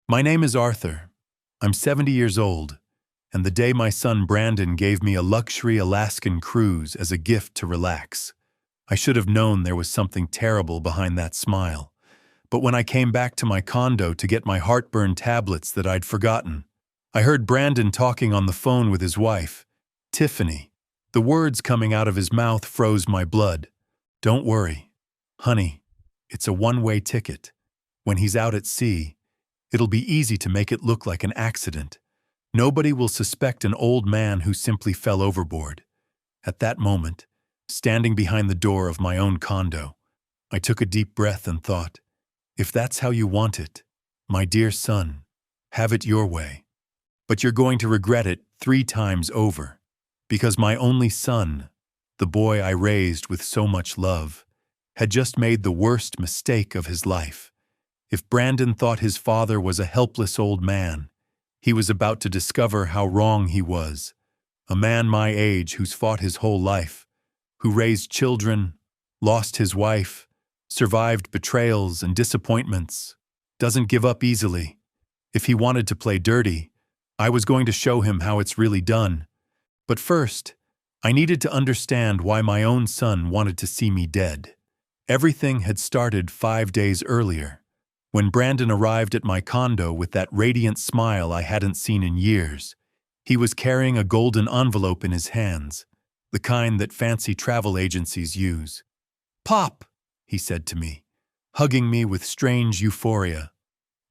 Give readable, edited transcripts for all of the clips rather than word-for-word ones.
My name is Arthur. I'm 70 years old, and the day my son Brandon gave me a luxury Alaskan cruise as a gift to relax. I should have known there was something terrible behind that smile. But when I came back to my condo to get my heartburn tablets that I'd forgotten, I heard Brandon talking on the phone with his wife, Tiffany. The words coming out of his mouth froze my blood. "Don't worry, honey. It's a one-way ticket. When he's out at sea, it'll be easy to make it look like an accident. Nobody will suspect an old man who simply fell overboard." At that moment, standing behind the door of my own condo, I took a deep breath and thought, if that's how you want it, my dear son, have it your way. But you're going to regret it 3 times over, because my only son, the boy I raised with so much love, had just made the worst mistake of his life. If Brandon thought his father was a helpless old man, he was about to discover how wrong he was. A man my age who's fought his whole life, who raised children, lost his wife, survived betrayals and disappointments, doesn't give up easily. If he wanted to play dirty, I was going to show him how it's really done. But first, I needed to understand why my own son wanted to see me dead. Everything had started 5 days earlier, when Brandon arrived at my condo with that radiant smile I hadn't seen in years. He was carrying a golden envelope in his hands, the kind that fancy travel agencies use. "Pop," he said to me, hugging me with strange euphoria.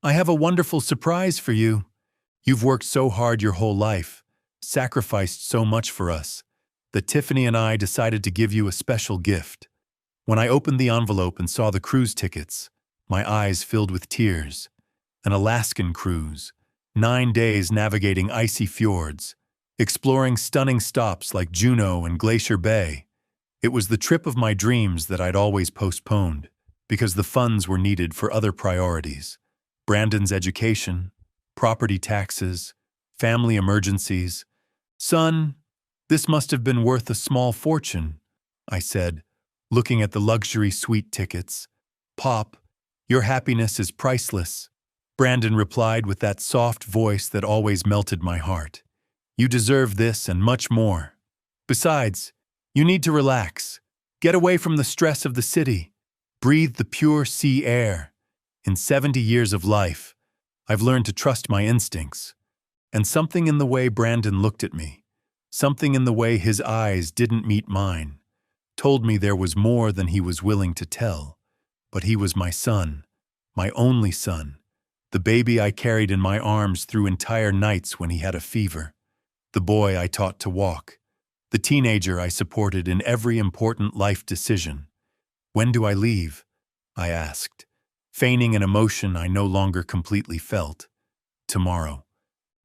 "I have a wonderful surprise for you. You've worked so hard your whole life, sacrificed so much for us, that Tiffany and I decided to give you a special gift." When I opened the envelope and saw the cruise tickets, my eyes filled with tears. An Alaskan cruise, 9 days navigating icy fjords, exploring stunning stops like Juneau and Glacier Bay. It was the trip of my dreams that I'd always postponed, because the funds were needed for other priorities. Brandon's education, property taxes, family emergencies. "Son, this must have been worth a small fortune," I said, looking at the luxury suite tickets. "Pop, your happiness is priceless," Brandon replied with that soft voice that always melted my heart. "You deserve this and much more. Besides, you need to relax. Get away from the stress of the city. Breathe the pure sea air. In 70 years of life, I've learned to trust my instincts." And something in the way Brandon looked at me, something in the way his eyes didn't meet mine, told me there was more than he was willing to tell. But he was my son, my only son, the baby I carried in my arms through entire nights when he had a fever, the boy I taught to walk, the teenager I supported in every important life decision. "When do I leave?" I asked, feigning an emotion I no longer completely felt. "Tomorrow."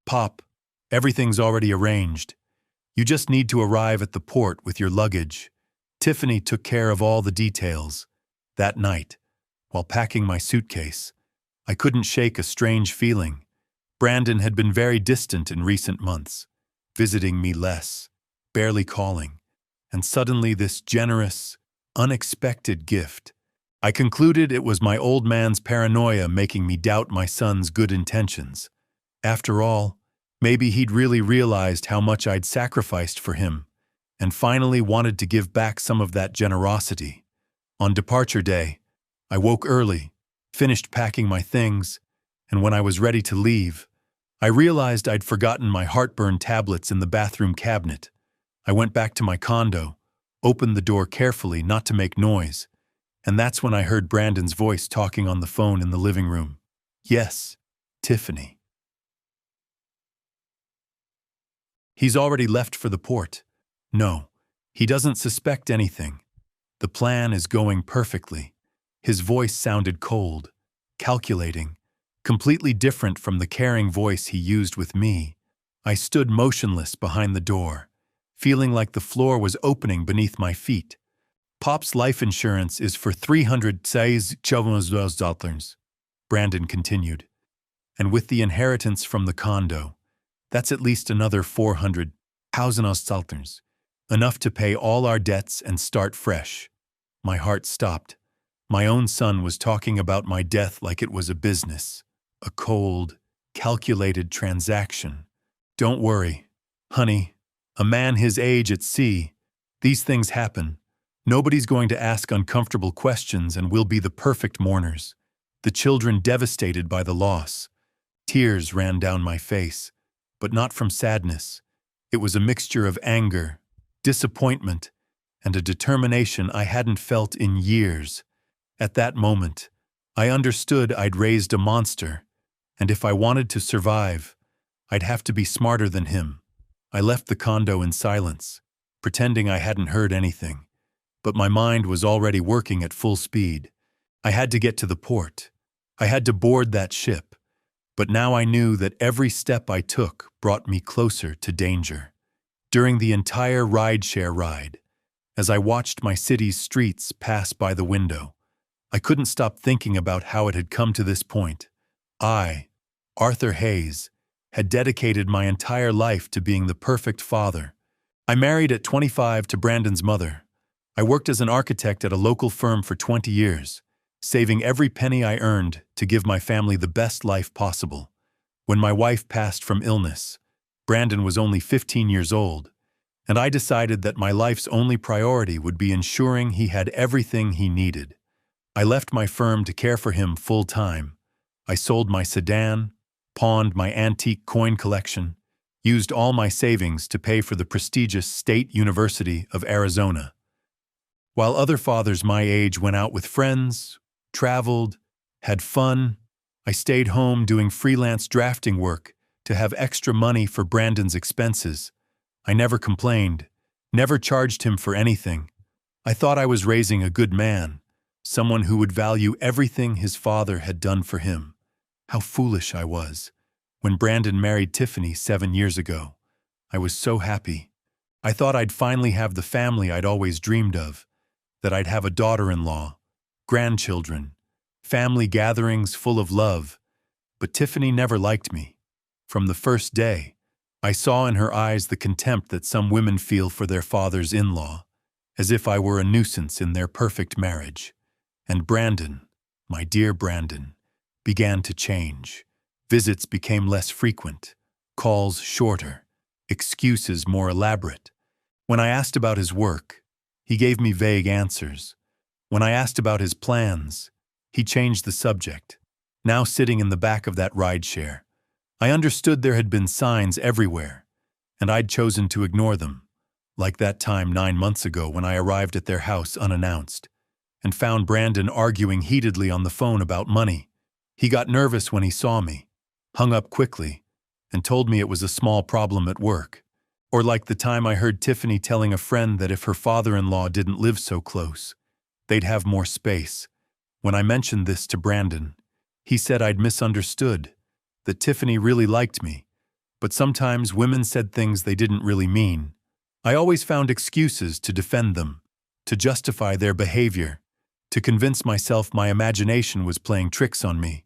"Pop, everything's already arranged. You just need to arrive at the port with your luggage." Tiffany took care of all the details. That night, while packing my suitcase, I couldn't shake a strange feeling. Brandon had been very distant in recent months, visiting me less, barely calling, and suddenly this generous, unexpected gift. I concluded it was my old man's paranoia making me doubt my son's good intentions. After all, maybe he'd really realized how much I'd sacrificed for him, and finally wanted to give back some of that generosity. On departure day, I woke early, finished packing my things, and when I was ready to leave, I realized I'd forgotten my heartburn tablets in the bathroom cabinet. I went back to my condo, opened the door carefully not to make noise, and that's when I heard Brandon's voice talking on the phone in the living room. "Yes, Tiffany. He's already left for the port. No, he doesn't suspect anything. The plan is going perfectly." His voice sounded cold, calculating, completely different from the caring voice he used with me. I stood motionless behind the door, feeling like the floor was opening beneath my feet. "Pop's life insurance is for $306,000, Brandon continued. "And with the inheritance from the condo, that's at least another $400,000, enough to pay all our debts and start fresh." My heart stopped. My own son was talking about my death like it was a business, a cold, calculated transaction. Don't worry, honey. A man his age at sea. These things happen. Nobody's going to ask uncomfortable questions, and we'll be the perfect mourners. The children devastated by the loss. Tears ran down my face, but not from sadness. It was a mixture of anger, disappointment, and a determination I hadn't felt in years. At that moment, I understood I'd raised a monster, and if I wanted to survive, I'd have to be smarter than him. I left the condo in silence, pretending I hadn't heard anything, but my mind was already working at full speed. I had to get to the port. I had to board that ship, but now I knew that every step I took brought me closer to danger. During the entire rideshare ride, as I watched my city's streets pass by the window, I couldn't stop thinking about how it had come to this point. I, Arthur Hayes, had dedicated my entire life to being the perfect father. I married at 25 to Brandon's mother. I worked as an architect at a local firm for 20 years, saving every penny I earned to give my family the best life possible. When my wife passed from illness, Brandon was only 15 years old, and I decided that my life's only priority would be ensuring he had everything he needed. I left my firm to care for him full-time. I sold my sedan, pawned my antique coin collection, used all my savings to pay for the prestigious State University of Arizona. While other fathers my age went out with friends, traveled, had fun, I stayed home doing freelance drafting work to have extra money for Brandon's expenses. I never complained, never charged him for anything. I thought I was raising a good man, someone who would value everything his father had done for him. How foolish I was. When Brandon married Tiffany 7 years ago, I was so happy. I thought I'd finally have the family I'd always dreamed of, that I'd have a daughter-in-law, grandchildren, family gatherings full of love. But Tiffany never liked me. From the first day, I saw in her eyes the contempt that some women feel for their fathers-in-law, as if I were a nuisance in their perfect marriage. And Brandon, my dear Brandon, began to change. Visits became less frequent, calls shorter, excuses more elaborate. When I asked about his work, he gave me vague answers. When I asked about his plans, he changed the subject. Now sitting in the back of that rideshare, I understood there had been signs everywhere, and I'd chosen to ignore them, like that time 9 months ago when I arrived at their house unannounced and found Brandon arguing heatedly on the phone about money. He got nervous when he saw me, hung up quickly, and told me it was a small problem at work. Or like the time I heard Tiffany telling a friend that if her father-in-law didn't live so close, they'd have more space. When I mentioned this to Brandon, he said I'd misunderstood, that Tiffany really liked me, but sometimes women said things they didn't really mean. I always found excuses to defend them, to justify their behavior, to convince myself my imagination was playing tricks on me.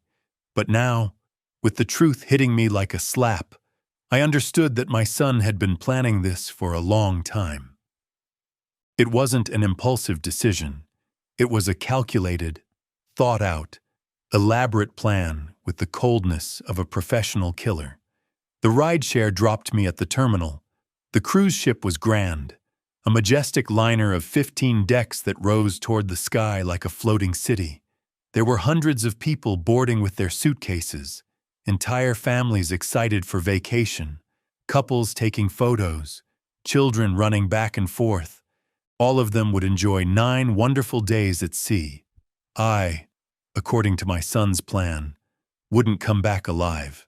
But now, with the truth hitting me like a slap, I understood that my son had been planning this for a long time. It wasn't an impulsive decision. It was a calculated, thought-out, elaborate plan with the coldness of a professional killer. The rideshare dropped me at the terminal. The cruise ship was grand, a majestic liner of 15 decks that rose toward the sky like a floating city. There were hundreds of people boarding with their suitcases, entire families excited for vacation, couples taking photos, children running back and forth. All of them would enjoy 9 wonderful days at sea. I, according to my son's plan, wouldn't come back alive.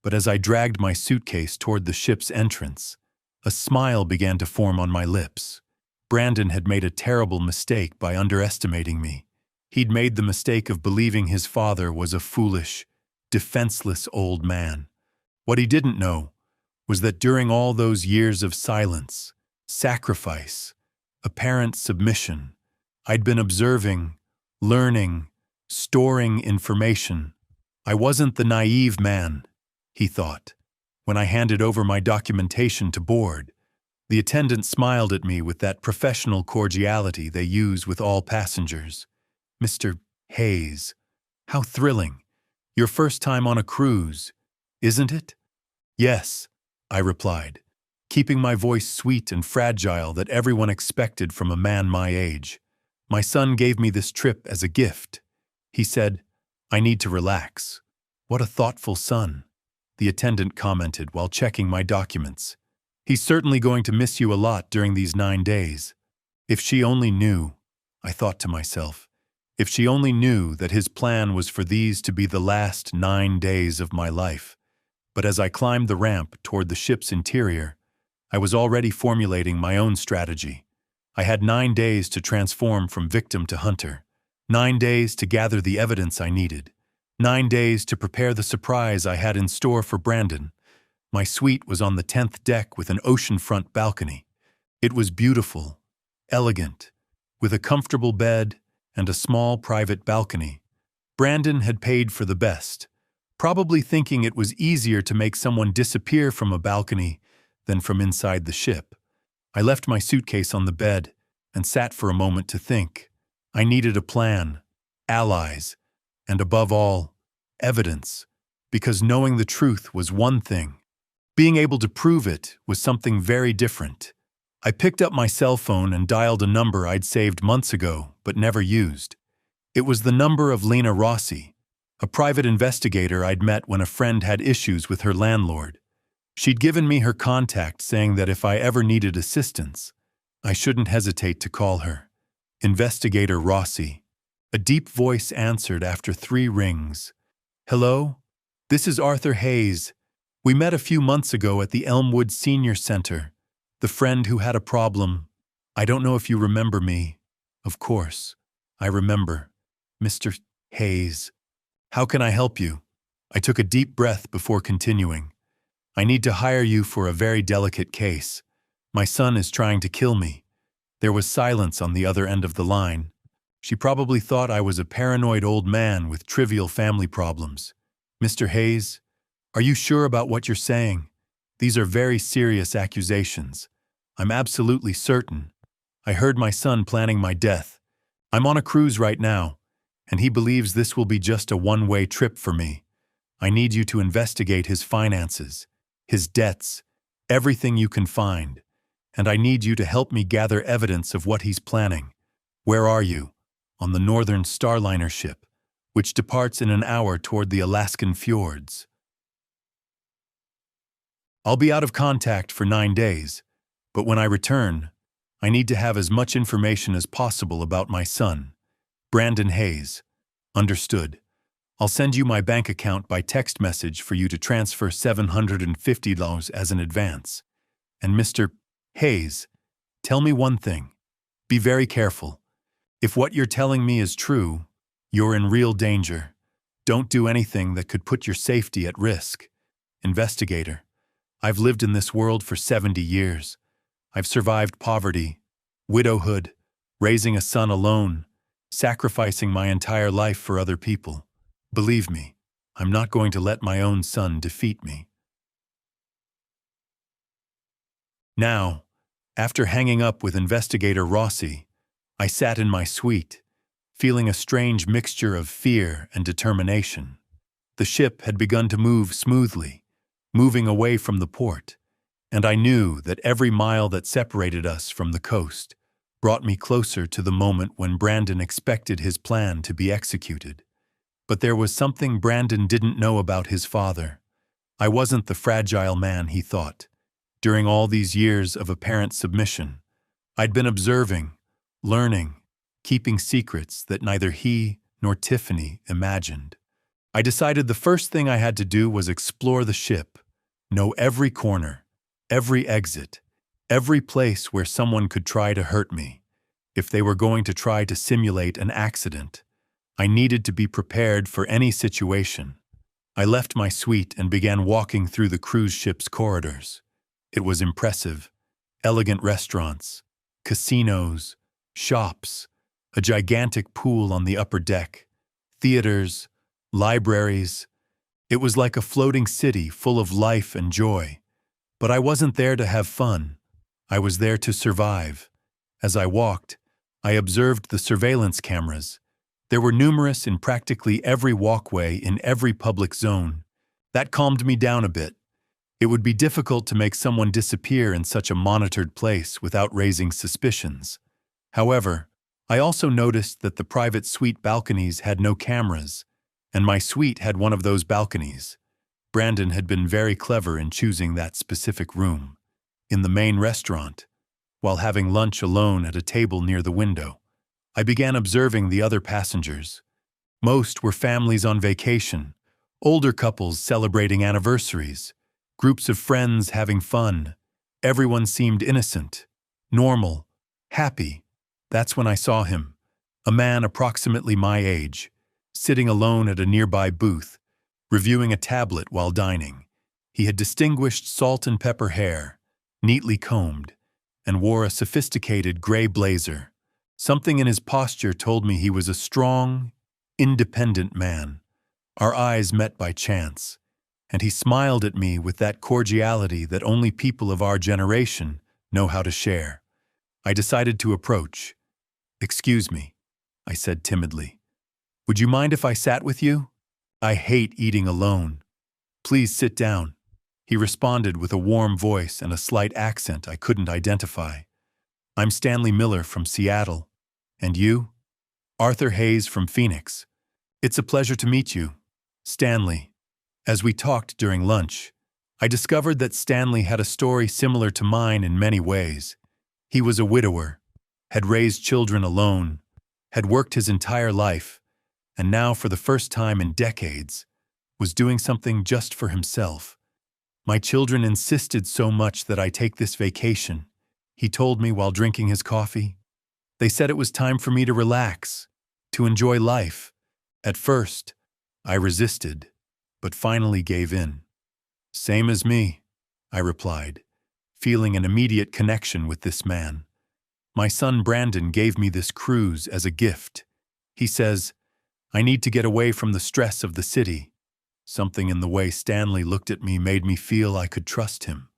But as I dragged my suitcase toward the ship's entrance, a smile began to form on my lips. Brandon had made a terrible mistake by underestimating me. He'd made the mistake of believing his father was a foolish, defenseless old man. What he didn't know was that during all those years of silence, sacrifice, apparent submission, I'd been observing, learning, storing information. I wasn't the naive man, he thought. When I handed over my documentation to board, the attendant smiled at me with that professional cordiality they use with all passengers. "Mr. Hayes, how thrilling. Your first time on a cruise. isn't it? Yes, I replied, keeping my voice sweet and fragile that everyone expected from a man my age. My son gave me this trip as a gift. He said, "I need to relax." What a thoughtful son, the attendant commented while checking my documents. He's certainly going to miss you a lot during these 9 days. If she only knew, I thought to myself, if she only knew that his plan was for these to be the last 9 days of my life. But as I climbed the ramp toward the ship's interior, I was already formulating my own strategy. I had 9 days to transform from victim to hunter, 9 days to gather the evidence I needed, 9 days to prepare the surprise I had in store for Brandon. My suite was on the 10th deck with an oceanfront balcony. It was beautiful, elegant, with a comfortable bed and a small private balcony. Brandon had paid for the best, probably thinking it was easier to make someone disappear from a balcony than from inside the ship. I left my suitcase on the bed and sat for a moment to think. I needed a plan, allies, and above all, evidence, because knowing the truth was one thing. Being able to prove it was something very different. I picked up my cell phone and dialed a number I'd saved months ago but never used. It was the number of Lena Rossi, a private investigator I'd met when a friend had issues with her landlord. She'd given me her contact, saying that if I ever needed assistance, I shouldn't hesitate to call her. Investigator Rossi. A deep voice answered after 3 rings. "Hello? This is Arthur Hayes. We met a few months ago at the Elmwood Senior Center. The friend who had a problem. I don't know if you remember me." "Of course, I remember. Mr. Hayes. How can I help you?" I took a deep breath before continuing. "I need to hire you for a very delicate case. My son is trying to kill me." There was silence on the other end of the line. She probably thought I was a paranoid old man with trivial family problems. "Mr. Hayes, are you sure about what you're saying? These are very serious accusations. I'm absolutely certain. I heard my son planning my death. I'm on a cruise right now, and he believes this will be just a one-way trip for me. I need you to investigate his finances, his debts, everything you can find, and I need you to help me gather evidence of what he's planning. Where are you?" "On the Northern Starliner ship, which departs in an hour toward the Alaskan fjords. I'll be out of contact for 9 days, but when I return, I need to have as much information as possible about my son, Brandon Hayes." "Understood. I'll send you my bank account by text message for you to transfer $750 as an advance. And Mr. Hayes, tell me one thing. Be very careful. If what you're telling me is true, you're in real danger. Don't do anything that could put your safety at risk." Investigator. "I've lived in this world for 70 years. I've survived poverty, widowhood, raising a son alone, sacrificing my entire life for other people. Believe me, I'm not going to let my own son defeat me." Now, after hanging up with Investigator Rossi, I sat in my suite, feeling a strange mixture of fear and determination. The ship had begun to move smoothly, moving away from the port, and I knew that every mile that separated us from the coast brought me closer to the moment when Brandon expected his plan to be executed. But there was something Brandon didn't know about his father. I wasn't the fragile man he thought. During all these years of apparent submission, I'd been observing, learning, keeping secrets that neither he nor Tiffany imagined. I decided the first thing I had to do was explore the ship, know every corner, every exit, every place where someone could try to hurt me. If they were going to try to simulate an accident, I needed to be prepared for any situation. I left my suite and began walking through the cruise ship's corridors. It was impressive. Elegant restaurants, casinos, shops, a gigantic pool on the upper deck, theaters, libraries. It was like a floating city full of life and joy. But I wasn't there to have fun. I was there to survive. As I walked, I observed the surveillance cameras. There were numerous in practically every walkway in every public zone. That calmed me down a bit. It would be difficult to make someone disappear in such a monitored place without raising suspicions. However, I also noticed that the private suite balconies had no cameras, and my suite had one of those balconies. Brandon had been very clever in choosing that specific room. In the main restaurant, while having lunch alone at a table near the window, I began observing the other passengers. Most were families on vacation, older couples celebrating anniversaries, groups of friends having fun. Everyone seemed innocent, normal, happy. That's when I saw him, a man approximately my age, sitting alone at a nearby booth, reviewing a tablet while dining. He had distinguished salt and pepper hair, neatly combed, and wore a sophisticated gray blazer. Something in his posture told me he was a strong, independent man. Our eyes met by chance, and he smiled at me with that cordiality that only people of our generation know how to share. I decided to approach. "Excuse me," I said timidly. "Would you mind if I sat with you? I hate eating alone. Please sit down." He responded with a warm voice and a slight accent I couldn't identify. "I'm Stanley Miller from Seattle. And you?" "Arthur Hayes from Phoenix. It's a pleasure to meet you, Stanley." As we talked during lunch, I discovered that Stanley had a story similar to mine in many ways. He was a widower, had raised children alone, had worked his entire life, and now for the first time in decades, was doing something just for himself. "My children insisted so much that I take this vacation," he told me while drinking his coffee. "They said it was time for me to relax, to enjoy life." At first, I resisted, but finally gave in. "Same as me," I replied, feeling an immediate connection with this man. "My son Brandon gave me this cruise as a gift. He says, I need to get away from the stress of the city." Something in the way Stanley looked at me made me feel I could trust him.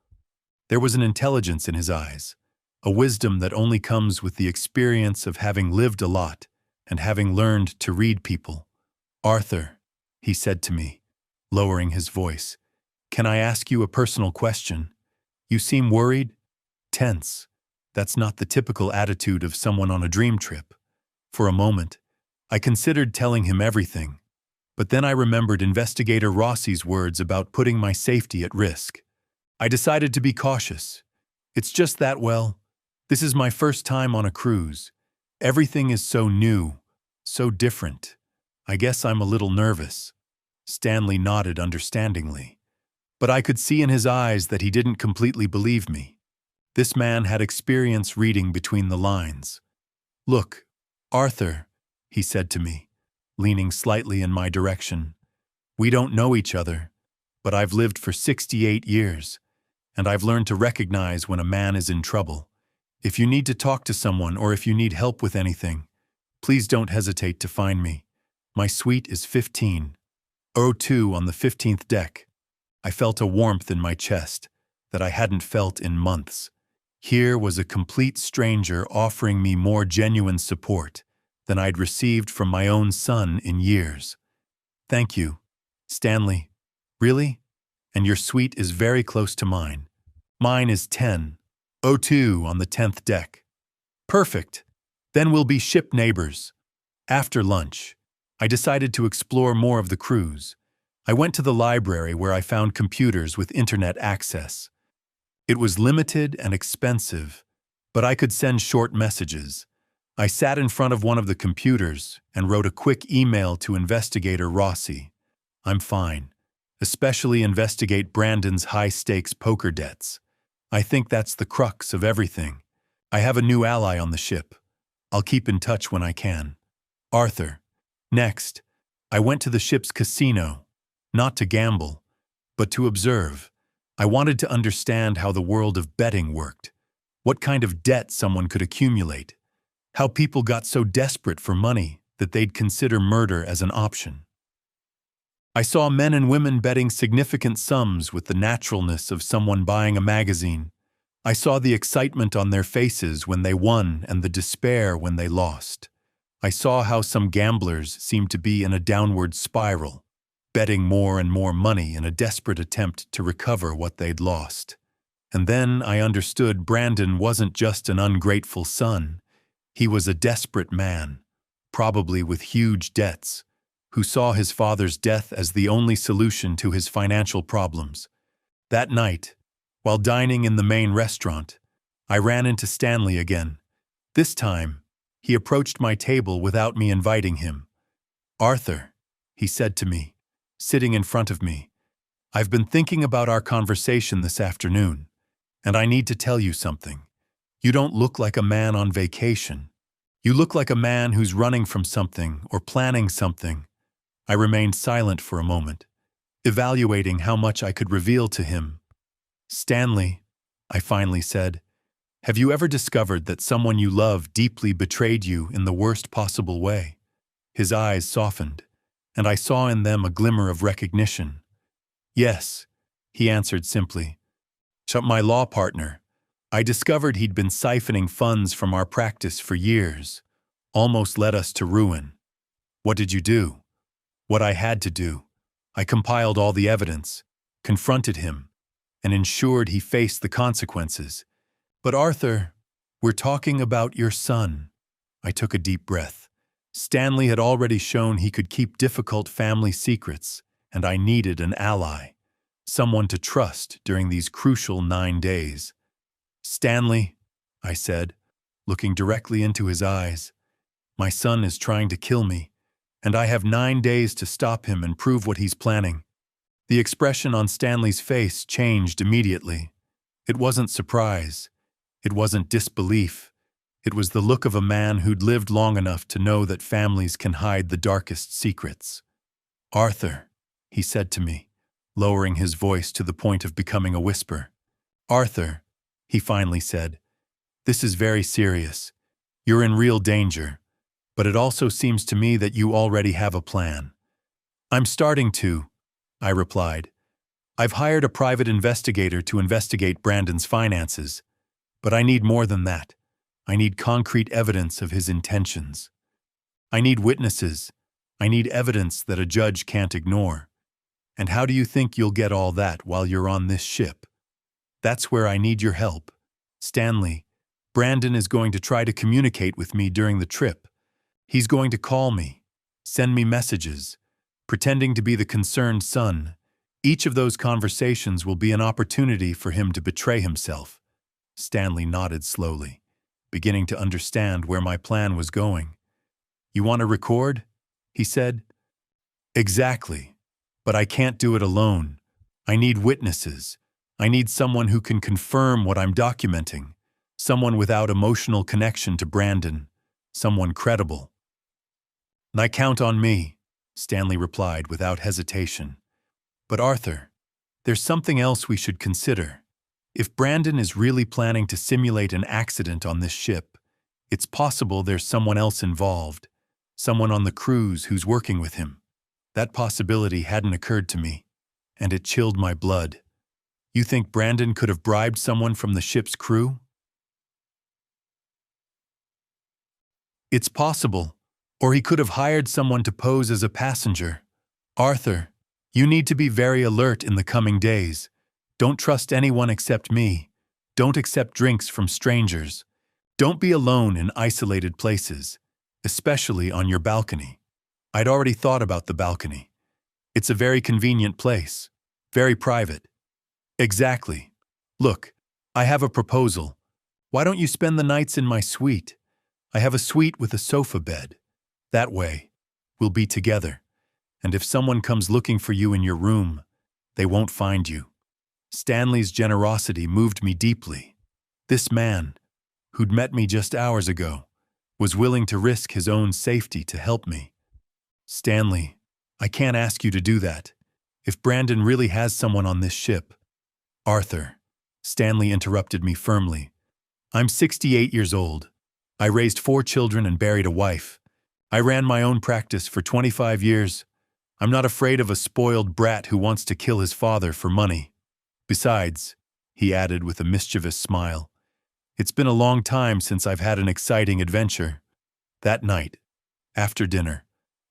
There was an intelligence in his eyes, a wisdom that only comes with the experience of having lived a lot and having learned to read people. "Arthur," he said to me, lowering his voice, "can I ask you a personal question? You seem worried, tense. That's not the typical attitude of someone on a dream trip." For a moment, I considered telling him everything, but then I remembered Investigator Rossi's words about putting my safety at risk. I decided to be cautious. "It's just that, well, this is my first time on a cruise. Everything is so new, so different. I guess I'm a little nervous." Stanley nodded understandingly, but I could see in his eyes that he didn't completely believe me. This man had experience reading between the lines. "Look, Arthur," he said to me, leaning slightly in my direction, "we don't know each other, but I've lived for 68 years, and I've learned to recognize when a man is in trouble. If you need to talk to someone or if you need help with anything, please don't hesitate to find me. My suite is 1502 on the 15th deck." I felt a warmth in my chest that I hadn't felt in months. Here was a complete stranger offering me more genuine support than I'd received from my own son in years. "Thank you, Stanley." "Really? And your suite is very close to mine. Mine is 1002 on the 10th deck." "Perfect. Then we'll be ship neighbors." After lunch, I decided to explore more of the cruise. I went to the library where I found computers with internet access. It was limited and expensive, but I could send short messages. I sat in front of one of the computers and wrote a quick email to Investigator Rossi. "I'm fine. Especially investigate Brandon's high-stakes poker debts. I think that's the crux of everything. I have a new ally on the ship. I'll keep in touch when I can. Arthur." Next, I went to the ship's casino, not to gamble, but to observe. I wanted to understand how the world of betting worked, what kind of debt someone could accumulate, how people got so desperate for money that they'd consider murder as an option. I saw men and women betting significant sums with the naturalness of someone buying a magazine. I saw the excitement on their faces when they won and the despair when they lost. I saw how some gamblers seemed to be in a downward spiral, betting more and more money in a desperate attempt to recover what they'd lost. And then I understood Brandon wasn't just an ungrateful son. He was a desperate man, probably with huge debts, who saw his father's death as the only solution to his financial problems. That night, while dining in the main restaurant, I ran into Stanley again. This time, he approached my table without me inviting him. "Arthur," he said to me, sitting in front of me, "I've been thinking about our conversation this afternoon, and I need to tell you something. You don't look like a man on vacation. You look like a man who's running from something or planning something." I remained silent for a moment, evaluating how much I could reveal to him. "Stanley," I finally said, "have you ever discovered that someone you love deeply betrayed you in the worst possible way?" His eyes softened, and I saw in them a glimmer of recognition. "Yes," he answered simply. "My law partner. I discovered he'd been siphoning funds from our practice for years, almost led us to ruin. What did you do?" What I had to do. I compiled all the evidence, confronted him, and ensured he faced the consequences. "But Arthur, we're talking about your son." I took a deep breath. Stanley had already shown he could keep difficult family secrets, and I needed an ally, someone to trust during these crucial 9 days. "Stanley," I said, looking directly into his eyes, "my son is trying to kill me, and I have 9 days to stop him and prove what he's planning." The expression on Stanley's face changed immediately. It wasn't surprise. It wasn't disbelief. It was the look of a man who'd lived long enough to know that families can hide the darkest secrets. "Arthur," he said to me, lowering his voice to the point of becoming a whisper. "Arthur," he finally said, "this is very serious. You're in real danger. But it also seems to me that you already have a plan." "I'm starting to," I replied. "I've hired a private investigator to investigate Brandon's finances. But I need more than that. I need concrete evidence of his intentions. I need witnesses. I need evidence that a judge can't ignore. And how do you think you'll get all that while you're on this ship? That's where I need your help. Stanley, Brandon is going to try to communicate with me during the trip. He's going to call me, send me messages, pretending to be the concerned son. Each of those conversations will be an opportunity for him to betray himself." Stanley nodded slowly, beginning to understand where my plan was going. "You want to record?" he said. "Exactly. But I can't do it alone. I need witnesses. I need someone who can confirm what I'm documenting, someone without emotional connection to Brandon, someone credible." "I count on me," Stanley replied without hesitation. "But Arthur, there's something else we should consider. If Brandon is really planning to simulate an accident on this ship, it's possible there's someone else involved, someone on the cruise who's working with him. That possibility hadn't occurred to me, and it chilled my blood. You think Brandon could have bribed someone from the ship's crew?" "It's possible. Or he could have hired someone to pose as a passenger. Arthur, you need to be very alert in the coming days. Don't trust anyone except me. Don't accept drinks from strangers. Don't be alone in isolated places, especially on your balcony." I'd already thought about the balcony. It's a very convenient place, very private. "Exactly. Look, I have a proposal. Why don't you spend the nights in my suite? I have a suite with a sofa bed. That way, we'll be together, and if someone comes looking for you in your room, they won't find you." Stanley's generosity moved me deeply. This man, who'd met me just hours ago, was willing to risk his own safety to help me. "Stanley, I can't ask you to do that. If Brandon really has someone on this ship—" "Arthur," Stanley interrupted me firmly. "I'm 68 years old. I raised 4 children and buried a wife. I ran my own practice for 25 years. I'm not afraid of a spoiled brat who wants to kill his father for money. Besides," he added with a mischievous smile, "it's been a long time since I've had an exciting adventure." That night, after dinner,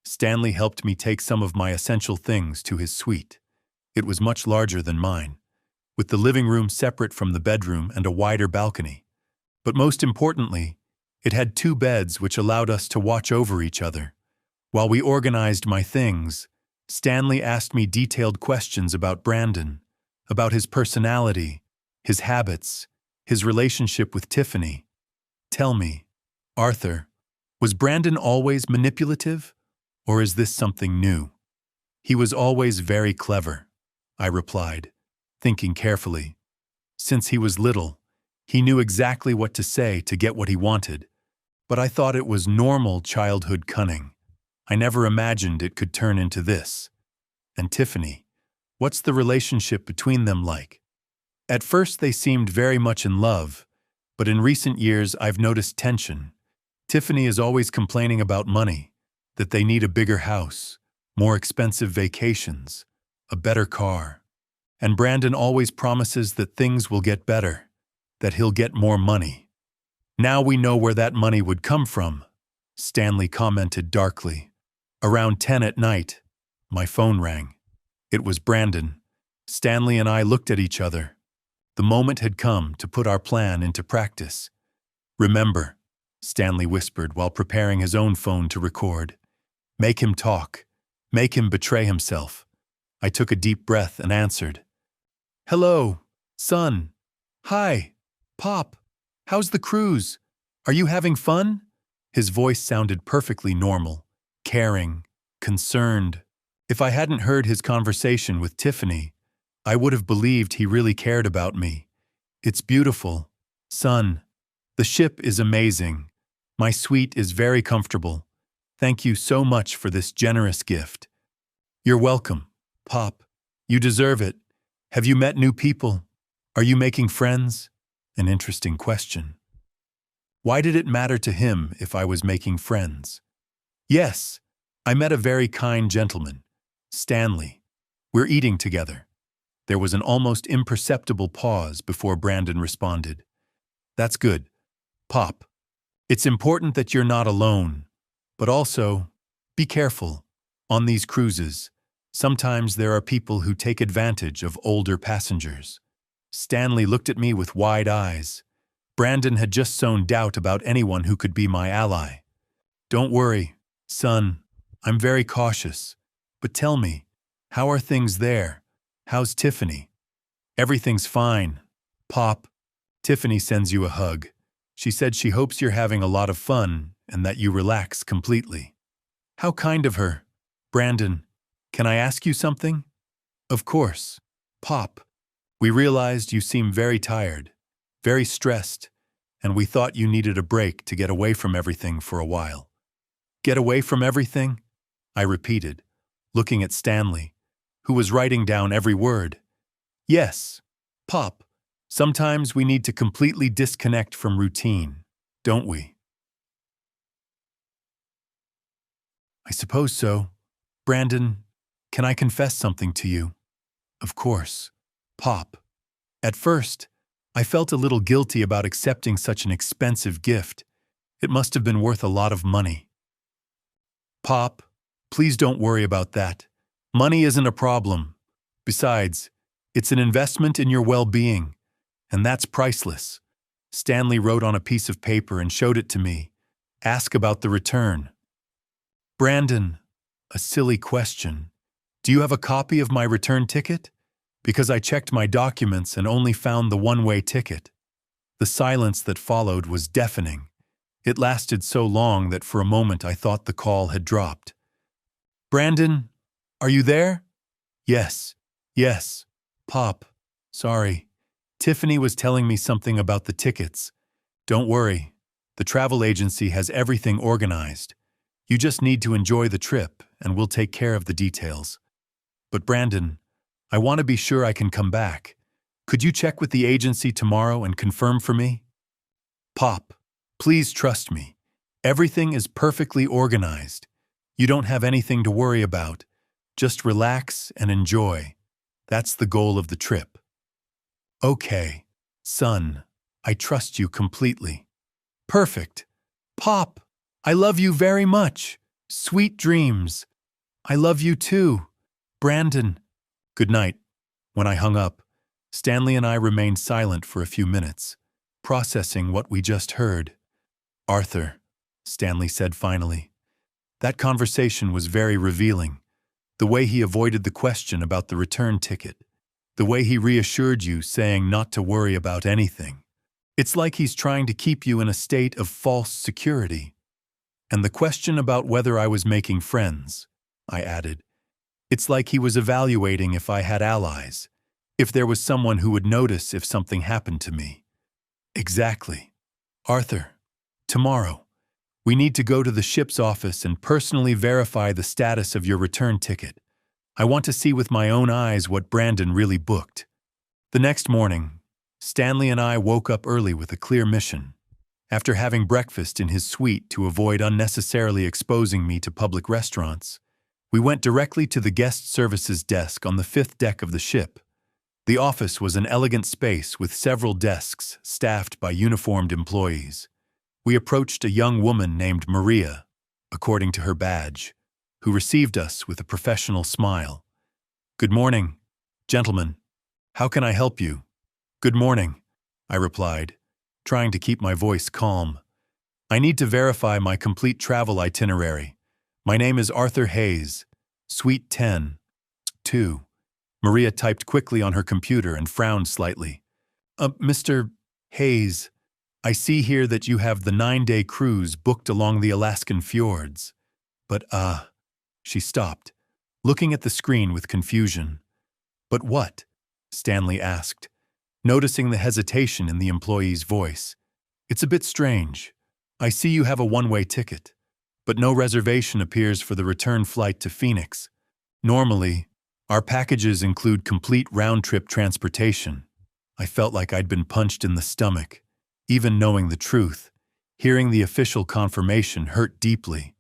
Stanley helped me take some of my essential things to his suite. It was much larger than mine, with the living room separate from the bedroom and a wider balcony. But most importantly, it had 2 beds which allowed us to watch over each other. While we organized my things, Stanley asked me detailed questions about Brandon, about his personality, his habits, his relationship with Tiffany. Tell me, Arthur, was Brandon always manipulative, or is this something new? He was always very clever, I replied, thinking carefully. Since he was little, he knew exactly what to say to get what he wanted, but I thought it was normal childhood cunning. I never imagined it could turn into this. And Tiffany, what's the relationship between them like? At first they seemed very much in love, but in recent years I've noticed tension. Tiffany is always complaining about money, that they need a bigger house, more expensive vacations, a better car. And Brandon always promises that things will get better, that he'll get more money. Now we know where that money would come from, Stanley commented darkly. Around 10 at night, my phone rang. It was Brandon. Stanley and I looked at each other. The moment had come to put our plan into practice. Remember, Stanley whispered while preparing his own phone to record. Make him talk. Make him betray himself. I took a deep breath and answered. Hello, son. Hi, Pop. How's the cruise? Are you having fun? His voice sounded perfectly normal, caring, concerned. If I hadn't heard his conversation with Tiffany, I would have believed he really cared about me. It's beautiful, son. The ship is amazing. My suite is very comfortable. Thank you so much for this generous gift. You're welcome, Pop. You deserve it. Have you met new people? Are you making friends? An interesting question. Why did it matter to him if I was making friends? Yes, I met a very kind gentleman, Stanley. We're eating together. There was an almost imperceptible pause before Brandon responded. That's good, Pop. It's important that you're not alone, but also, be careful. On these cruises, sometimes there are people who take advantage of older passengers. Stanley looked at me with wide eyes. Brandon had just sown doubt about anyone who could be my ally. Don't worry, son. I'm very cautious. But tell me, how are things there? How's Tiffany? Everything's fine, Pop. Tiffany sends you a hug. She said she hopes you're having a lot of fun and that you relax completely. How kind of her. Brandon, can I ask you something? Of course, Pop. We realized you seem very tired, very stressed, and we thought you needed a break to get away from everything for a while. Get away from everything? I repeated, looking at Stanley, who was writing down every word. Yes, Pop. Sometimes we need to completely disconnect from routine, don't we? I suppose so. Brandon, can I confess something to you? Of course, Pop. At first, I felt a little guilty about accepting such an expensive gift. It must have been worth a lot of money. Pop, please don't worry about that. Money isn't a problem. Besides, it's an investment in your well-being, and that's priceless. Stanley wrote on a piece of paper and showed it to me. Ask about the return. Brandon, a silly question. Do you have a copy of my return ticket? Because I checked my documents and only found the one-way ticket. The silence that followed was deafening. It lasted so long that for a moment I thought the call had dropped. Brandon, are you there? Yes, Pop. Sorry. Tiffany was telling me something about the tickets. Don't worry. The travel agency has everything organized. You just need to enjoy the trip, and we'll take care of the details. But Brandon, I want to be sure I can come back. Could you check with the agency tomorrow and confirm for me? Pop, please trust me. Everything is perfectly organized. You don't have anything to worry about. Just relax and enjoy. That's the goal of the trip. Okay, son, I trust you completely. Perfect. Pop, I love you very much. Sweet dreams. I love you too. Brandon. Good night. When I hung up, Stanley and I remained silent for a few minutes, processing what we just heard. Arthur, Stanley said finally. That conversation was very revealing. The way he avoided the question about the return ticket. The way he reassured you, saying not to worry about anything. It's like he's trying to keep you in a state of false security. And the question about whether I was making friends, I added. It's like he was evaluating if I had allies, if there was someone who would notice if something happened to me. Exactly. Arthur, tomorrow, we need to go to the ship's office and personally verify the status of your return ticket. I want to see with my own eyes what Brandon really booked. The next morning, Stanley and I woke up early with a clear mission. After having breakfast in his suite to avoid unnecessarily exposing me to public restaurants, we went directly to the guest services desk on the 5th deck of the ship. The office was an elegant space with several desks staffed by uniformed employees. We approached a young woman named Maria, according to her badge, who received us with a professional smile. Good morning, gentlemen. How can I help you? Good morning, I replied, trying to keep my voice calm. I need to verify my complete travel itinerary. My name is Arthur Hayes, Suite 10, 2. Maria typed quickly on her computer and frowned slightly. Mr. Hayes, I see here that you have the 9-day cruise booked along the Alaskan fjords. But, she stopped, looking at the screen with confusion. But what? Stanley asked, noticing the hesitation in the employee's voice. It's a bit strange. I see you have a one-way ticket, but no reservation appears for the return flight to Phoenix. Normally, our packages include complete round-trip transportation. I felt like I'd been punched in the stomach. Even knowing the truth, hearing the official confirmation hurt deeply.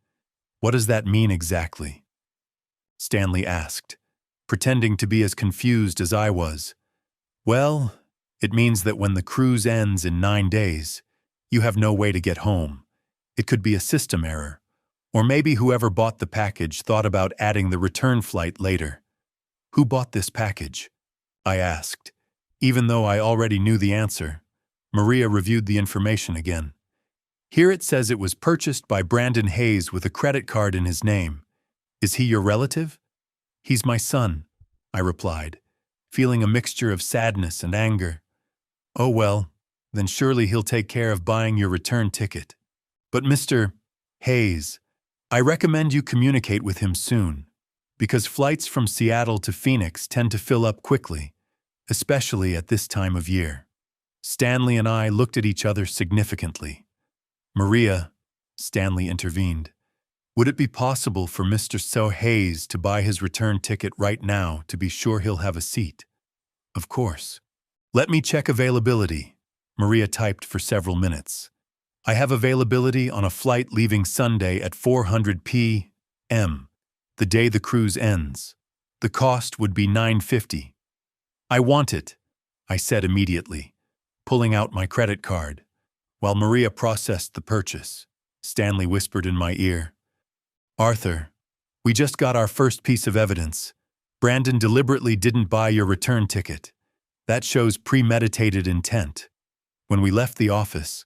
What does that mean exactly? Stanley asked, pretending to be as confused as I was. Well, it means that when the cruise ends in 9 days, you have no way to get home. It could be a system error, or maybe whoever bought the package thought about adding the return flight later. Who bought this package? I asked. Even though I already knew the answer, Maria reviewed the information again. Here it says it was purchased by Brandon Hayes with a credit card in his name. Is he your relative? He's my son, I replied, feeling a mixture of sadness and anger. Oh well, then surely he'll take care of buying your return ticket. But Mr. Hayes, I recommend you communicate with him soon, because flights from Seattle to Phoenix tend to fill up quickly, especially at this time of year. Stanley and I looked at each other significantly. Maria, Stanley intervened. Would it be possible for Mr. Hayes to buy his return ticket right now to be sure he'll have a seat? Of course. Let me check availability, Maria typed for several minutes. I have availability on a flight leaving Sunday at 4:00 p.m., the day the cruise ends. The cost would be $9.50. I want it, I said immediately, pulling out my credit card. While Maria processed the purchase, Stanley whispered in my ear, Arthur, we just got our first piece of evidence. Brandon deliberately didn't buy your return ticket. That shows premeditated intent. When we left the office,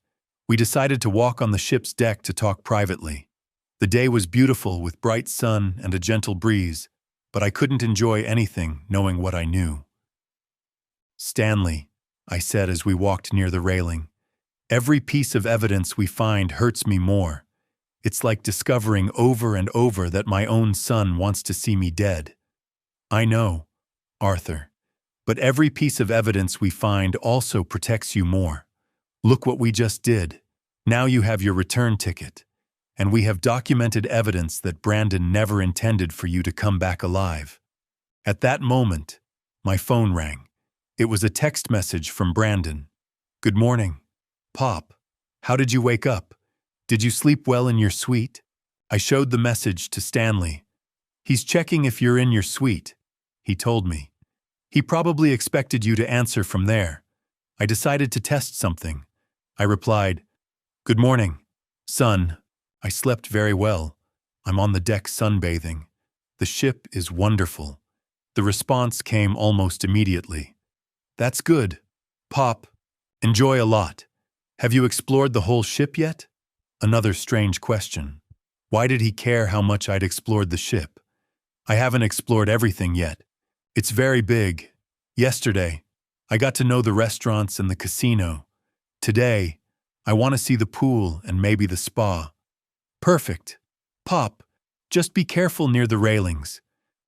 we decided to walk on the ship's deck to talk privately. The day was beautiful with bright sun and a gentle breeze, but I couldn't enjoy anything knowing what I knew. Stanley, I said as we walked near the railing, every piece of evidence we find hurts me more. It's like discovering over and over that my own son wants to see me dead. I know, Arthur, but every piece of evidence we find also protects you more. Look what we just did. Now you have your return ticket, and we have documented evidence that Brandon never intended for you to come back alive. At that moment, my phone rang. It was a text message from Brandon. Good morning. Pop, how did you wake up? Did you sleep well in your suite? I showed the message to Stanley. He's checking if you're in your suite, he told me. He probably expected you to answer from there. I decided to test something. I replied, Good morning, son. I slept very well. I'm on the deck sunbathing. The ship is wonderful. The response came almost immediately. That's good. Pop. Enjoy a lot. Have you explored the whole ship yet? Another strange question. Why did he care how much I'd explored the ship? I haven't explored everything yet. It's very big. Yesterday, I got to know the restaurants and the casino. Today, I want to see the pool and maybe the spa. Perfect. Pop, just be careful near the railings.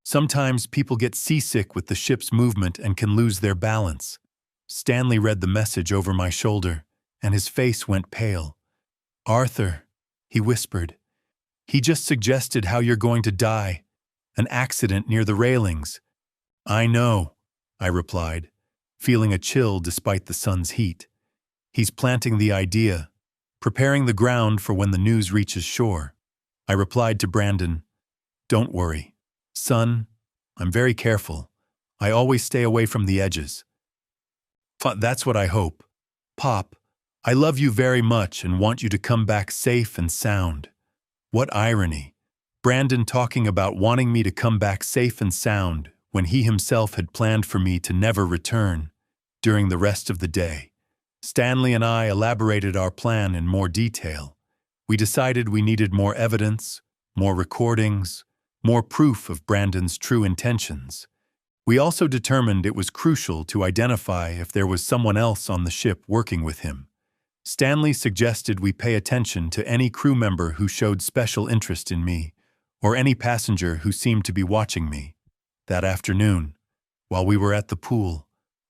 Sometimes people get seasick with the ship's movement and can lose their balance. Stanley read the message over my shoulder, and his face went pale. Arthur, he whispered. He just suggested how you're going to die. An accident near the railings. I know, I replied, feeling a chill despite the sun's heat. He's planting the idea, preparing the ground for when the news reaches shore. I replied to Brandon, Don't worry. Son, I'm very careful. I always stay away from the edges. That's what I hope. Pop, I love you very much and want you to come back safe and sound. What irony. Brandon talking about wanting me to come back safe and sound when he himself had planned for me to never return. During the rest of the day, Stanley and I elaborated our plan in more detail. We decided we needed more evidence, more recordings, more proof of Brandon's true intentions. We also determined it was crucial to identify if there was someone else on the ship working with him. Stanley suggested we pay attention to any crew member who showed special interest in me, or any passenger who seemed to be watching me. That afternoon, while we were at the pool,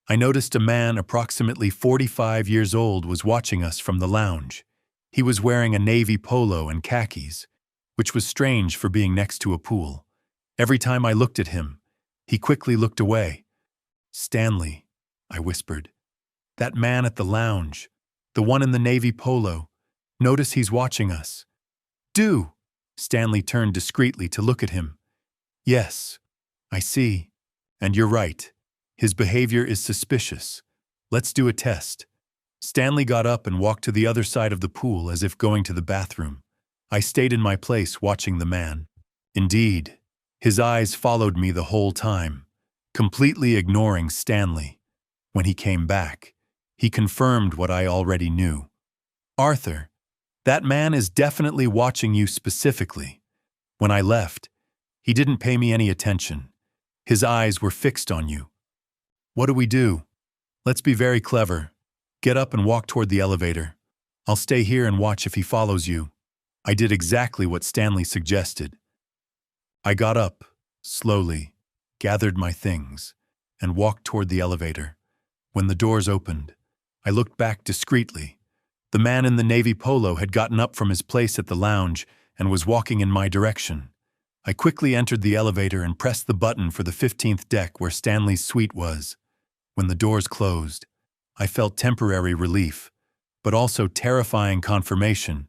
I noticed a man approximately 45 years old was watching us from the lounge. He was wearing a navy polo and khakis, which was strange for being next to a pool. Every time I looked at him, he quickly looked away. Stanley, I whispered. That man at the lounge, the one in the navy polo. Notice he's watching us. Do! Stanley turned discreetly to look at him. Yes, I see. And you're right. His behavior is suspicious. Let's do a test. Stanley got up and walked to the other side of the pool as if going to the bathroom. I stayed in my place watching the man. Indeed, his eyes followed me the whole time, completely ignoring Stanley. When he came back, he confirmed what I already knew. Arthur, that man is definitely watching you specifically. When I left, he didn't pay me any attention. His eyes were fixed on you. What do we do? Let's be very clever. Get up and walk toward the elevator. I'll stay here and watch if he follows you. I did exactly what Stanley suggested. I got up, slowly, gathered my things, and walked toward the elevator. When the doors opened, I looked back discreetly. The man in the navy polo had gotten up from his place at the lounge and was walking in my direction. I quickly entered the elevator and pressed the button for the 15th deck where Stanley's suite was. When the doors closed, I felt temporary relief, but also terrifying confirmation.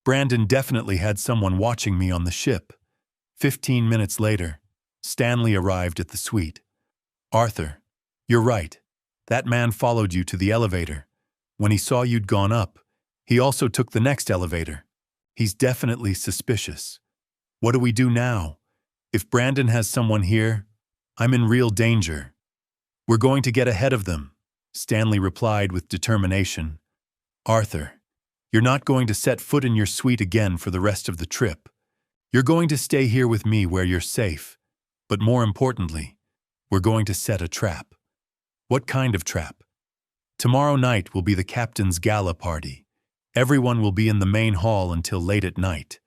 Brandon definitely had someone watching me on the ship. 15 minutes later, Stanley arrived at the suite. Arthur, you're right. That man followed you to the elevator. When he saw you'd gone up, he also took the next elevator. He's definitely suspicious. What do we do now? If Brandon has someone here, I'm in real danger. We're going to get ahead of them, Stanley replied with determination. Arthur, you're not going to set foot in your suite again for the rest of the trip. You're going to stay here with me where you're safe. But more importantly, we're going to set a trap. What kind of trap? Tomorrow night will be the captain's gala party. Everyone will be in the main hall until late at night.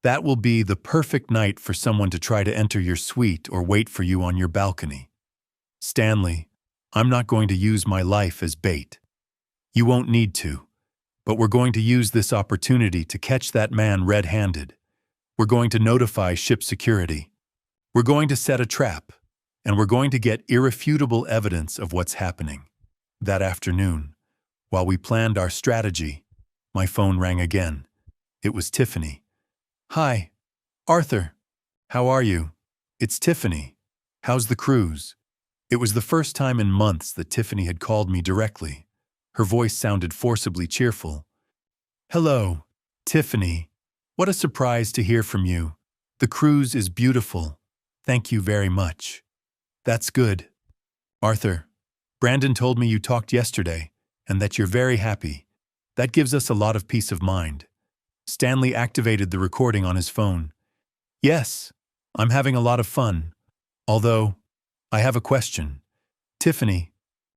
That will be the perfect night for someone to try to enter your suite or wait for you on your balcony. Stanley, I'm not going to use my life as bait. You won't need to, but we're going to use this opportunity to catch that man red-handed. We're going to notify ship security. We're going to set a trap, and we're going to get irrefutable evidence of what's happening. That afternoon, while we planned our strategy, my phone rang again. It was Tiffany. Hi, Arthur. How are you? It's Tiffany. How's the cruise? It was the first time in months that Tiffany had called me directly. Her voice sounded forcibly cheerful. Hello, Tiffany. What a surprise to hear from you. The cruise is beautiful. Thank you very much. That's good. Arthur, Brandon told me you talked yesterday, and that you're very happy. That gives us a lot of peace of mind. Stanley activated the recording on his phone. Yes, I'm having a lot of fun. Although, I have a question. Tiffany,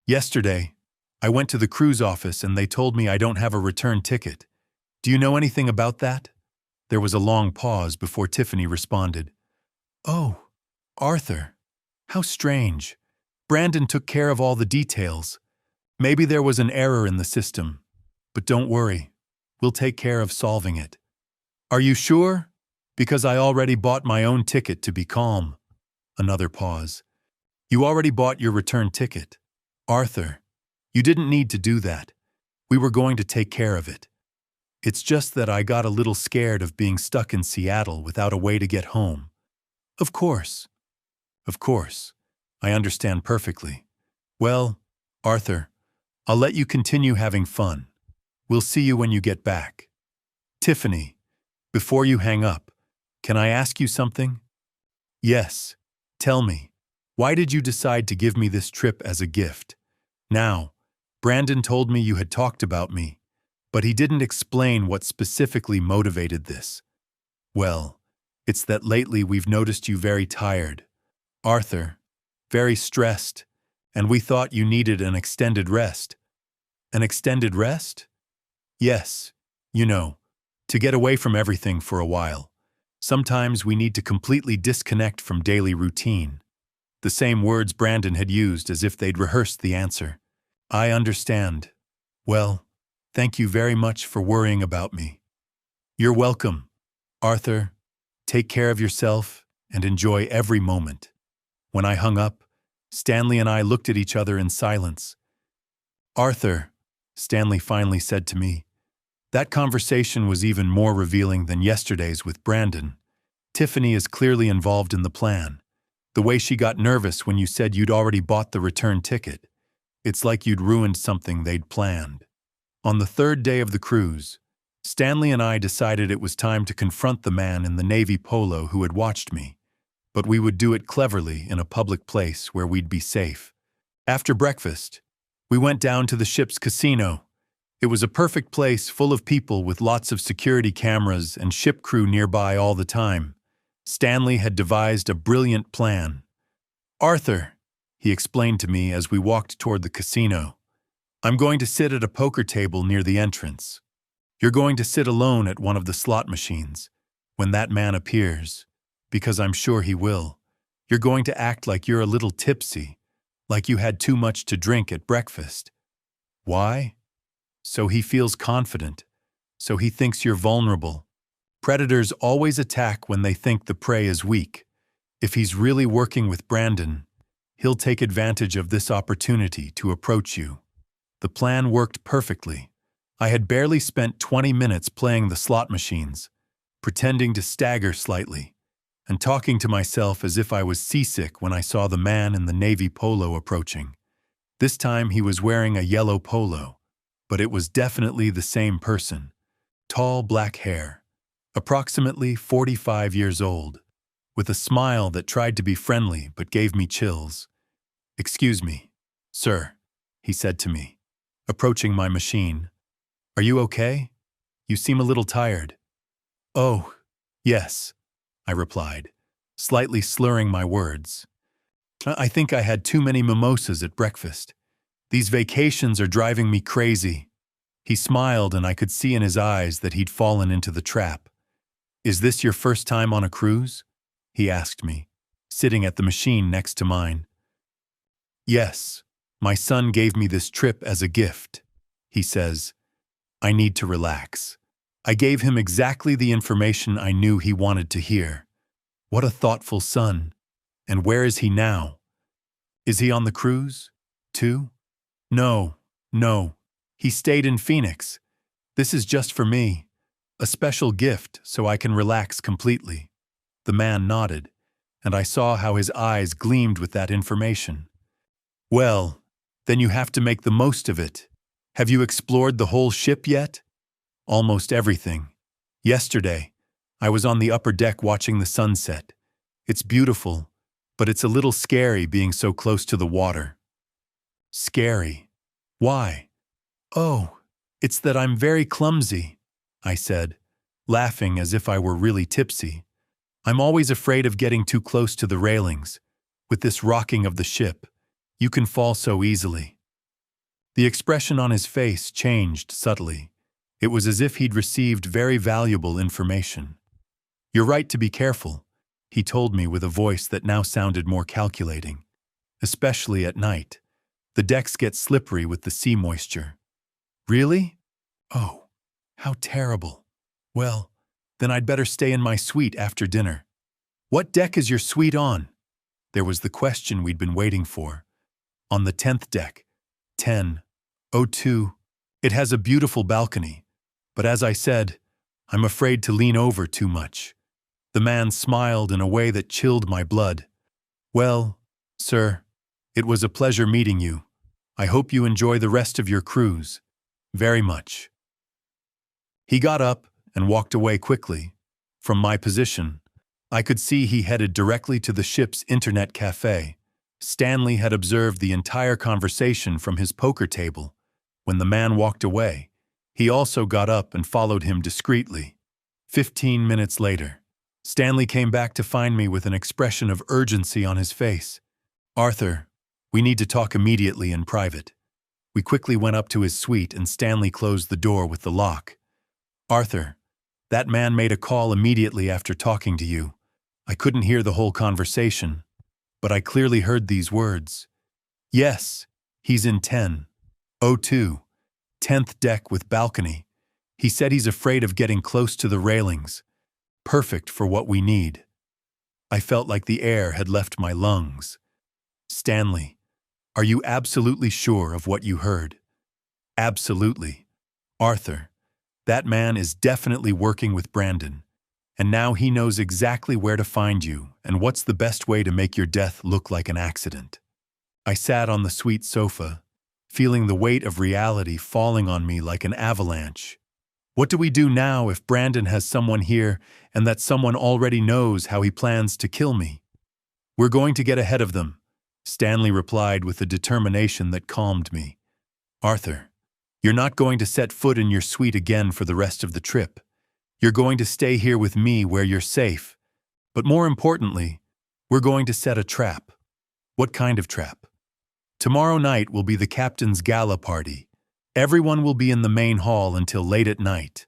yesterday, I went to the cruise office and they told me I don't have a return ticket. Do you know anything about that? There was a long pause before Tiffany responded. Oh, Arthur, how strange. Brandon took care of all the details. Maybe there was an error in the system. But don't worry, we'll take care of solving it. Are you sure? Because I already bought my own ticket to be calm. Another pause. You already bought your return ticket. Arthur, you didn't need to do that. We were going to take care of it. It's just that I got a little scared of being stuck in Seattle without a way to get home. Of course. Of course. I understand perfectly. Well, Arthur, I'll let you continue having fun. We'll see you when you get back. Tiffany, before you hang up, can I ask you something? Yes. Tell me, why did you decide to give me this trip as a gift? Now, Brandon told me you had talked about me, but he didn't explain what specifically motivated this. Well, it's that lately we've noticed you very tired. Arthur, very stressed, and we thought you needed an extended rest. An extended rest? Yes, you know, to get away from everything for a while. Sometimes we need to completely disconnect from daily routine. The same words Brandon had used as if they'd rehearsed the answer. I understand. Well, thank you very much for worrying about me. You're welcome. Arthur, take care of yourself and enjoy every moment. When I hung up, Stanley and I looked at each other in silence. Arthur, Stanley finally said to me, that conversation was even more revealing than yesterday's with Brandon. Tiffany is clearly involved in the plan. The way she got nervous when you said you'd already bought the return ticket. It's like you'd ruined something they'd planned. On the third day of the cruise, Stanley and I decided it was time to confront the man in the navy polo who had watched me, but we would do it cleverly in a public place where we'd be safe. After breakfast, we went down to the ship's casino. It was a perfect place full of people with lots of security cameras and ship crew nearby all the time. Stanley had devised a brilliant plan. Arthur, he explained to me as we walked toward the casino, I'm going to sit at a poker table near the entrance. You're going to sit alone at one of the slot machines. When that man appears, because I'm sure he will, you're going to act like you're a little tipsy, like you had too much to drink at breakfast. Why? So he feels confident. So he thinks you're vulnerable. Predators always attack when they think the prey is weak. If he's really working with Brandon, he'll take advantage of this opportunity to approach you. The plan worked perfectly. I had barely spent 20 minutes playing the slot machines, pretending to stagger slightly, and talking to myself as if I was seasick when I saw the man in the navy polo approaching. This time he was wearing a yellow polo, but it was definitely the same person. Tall black hair, approximately 45 years old, with a smile that tried to be friendly but gave me chills. Excuse me, sir, he said to me, approaching my machine. Are you okay? You seem a little tired. Oh, yes, I replied, slightly slurring my words. I think I had too many mimosas at breakfast. These vacations are driving me crazy. He smiled and I could see in his eyes that he'd fallen into the trap. Is this your first time on a cruise? He asked me, sitting at the machine next to mine. Yes, my son gave me this trip as a gift. He says, I need to relax. I gave him exactly the information I knew he wanted to hear. What a thoughtful son. And where is he now? Is he on the cruise, too? No. He stayed in Phoenix. This is just for me. A special gift so I can relax completely. The man nodded, and I saw how his eyes gleamed with that information. Well, then you have to make the most of it. Have you explored the whole ship yet? Almost everything. Yesterday, I was on the upper deck watching the sunset. It's beautiful, but it's a little scary being so close to the water. Scary? Why? Oh, it's that I'm very clumsy, I said, laughing as if I were really tipsy. I'm always afraid of getting too close to the railings. With this rocking of the ship, you can fall so easily. The expression on his face changed subtly. It was as if he'd received very valuable information. You're right to be careful, he told me with a voice that now sounded more calculating. Especially at night. The decks get slippery with the sea moisture. Really? Oh, how terrible. Well, then I'd better stay in my suite after dinner. What deck is your suite on? There was the question we'd been waiting for. On the 10th deck. 10:02. It has a beautiful balcony. But as I said, I'm afraid to lean over too much. The man smiled in a way that chilled my blood. Well, sir, it was a pleasure meeting you. I hope you enjoy the rest of your cruise. Very much. He got up and walked away quickly. From my position, I could see he headed directly to the ship's internet cafe. Stanley had observed the entire conversation from his poker table. When the man walked away, he also got up and followed him discreetly. 15 minutes later, Stanley came back to find me with an expression of urgency on his face. Arthur, we need to talk immediately in private. We quickly went up to his suite and Stanley closed the door with the lock. Arthur, that man made a call immediately after talking to you. I couldn't hear the whole conversation, but I clearly heard these words. Yes, he's in 10:02, 10th deck with balcony. He said he's afraid of getting close to the railings. Perfect for what we need. I felt like the air had left my lungs. Stanley, are you absolutely sure of what you heard? Absolutely. Arthur, that man is definitely working with Brandon, and now he knows exactly where to find you and what's the best way to make your death look like an accident. I sat on the suite sofa, feeling the weight of reality falling on me like an avalanche. What do we do now if Brandon has someone here and that someone already knows how he plans to kill me? We're going to get ahead of them, Stanley replied with a determination that calmed me. Arthur, you're not going to set foot in your suite again for the rest of the trip. You're going to stay here with me where you're safe. But more importantly, we're going to set a trap. What kind of trap? Tomorrow night will be the captain's gala party. Everyone will be in the main hall until late at night.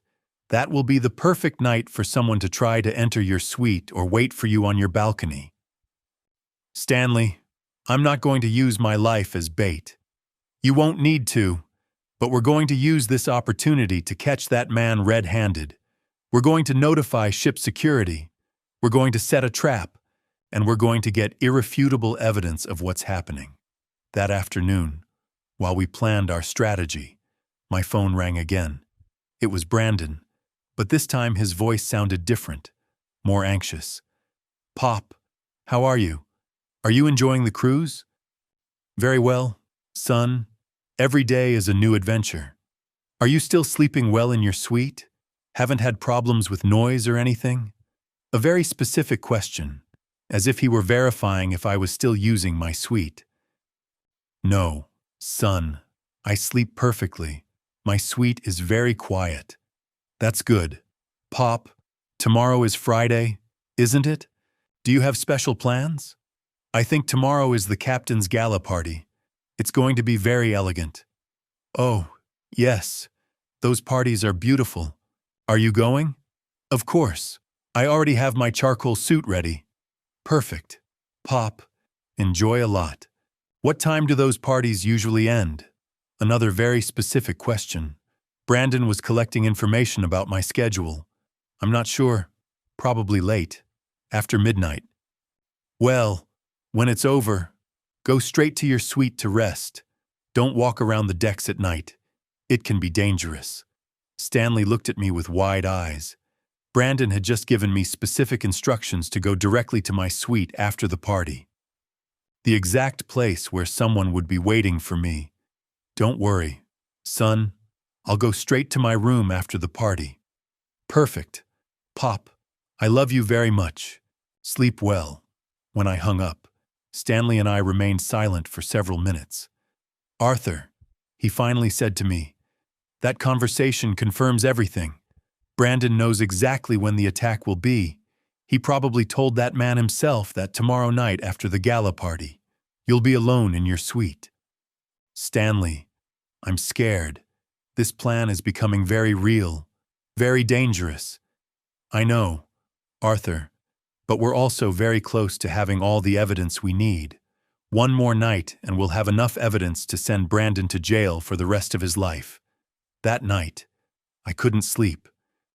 That will be the perfect night for someone to try to enter your suite or wait for you on your balcony. Stanley, I'm not going to use my life as bait. You won't need to, but we're going to use this opportunity to catch that man red-handed. We're going to notify ship security. We're going to set a trap, and we're going to get irrefutable evidence of what's happening. That afternoon, while we planned our strategy, my phone rang again. It was Brandon, but this time his voice sounded different, more anxious. Pop, how are you? Are you enjoying the cruise? Very well, son. Every day is a new adventure. Are you still sleeping well in your suite? Haven't had problems with noise or anything? A very specific question, as if he were verifying if I was still using my suite. No, son. I sleep perfectly. My suite is very quiet. That's good. Pop, tomorrow is Friday, isn't it? Do you have special plans? I think tomorrow is the captain's gala party. It's going to be very elegant. Oh, yes. Those parties are beautiful. Are you going? Of course. I already have my charcoal suit ready. Perfect. Pop, enjoy a lot. What time do those parties usually end? Another very specific question. Brandon was collecting information about my schedule. I'm not sure. Probably late. After midnight. Well, when it's over, go straight to your suite to rest. Don't walk around the decks at night. It can be dangerous. Stanley looked at me with wide eyes. Brandon had just given me specific instructions to go directly to my suite after the party. The exact place where someone would be waiting for me. Don't worry, son. I'll go straight to my room after the party. Perfect. Pop, I love you very much. Sleep well. When I hung up, Stanley and I remained silent for several minutes. Arthur, he finally said to me, that conversation confirms everything. Brandon knows exactly when the attack will be. He probably told that man himself that tomorrow night after the gala party, you'll be alone in your suite. Stanley, I'm scared. This plan is becoming very real, very dangerous. I know, Arthur, but we're also very close to having all the evidence we need. One more night and we'll have enough evidence to send Brandon to jail for the rest of his life. That night, I couldn't sleep.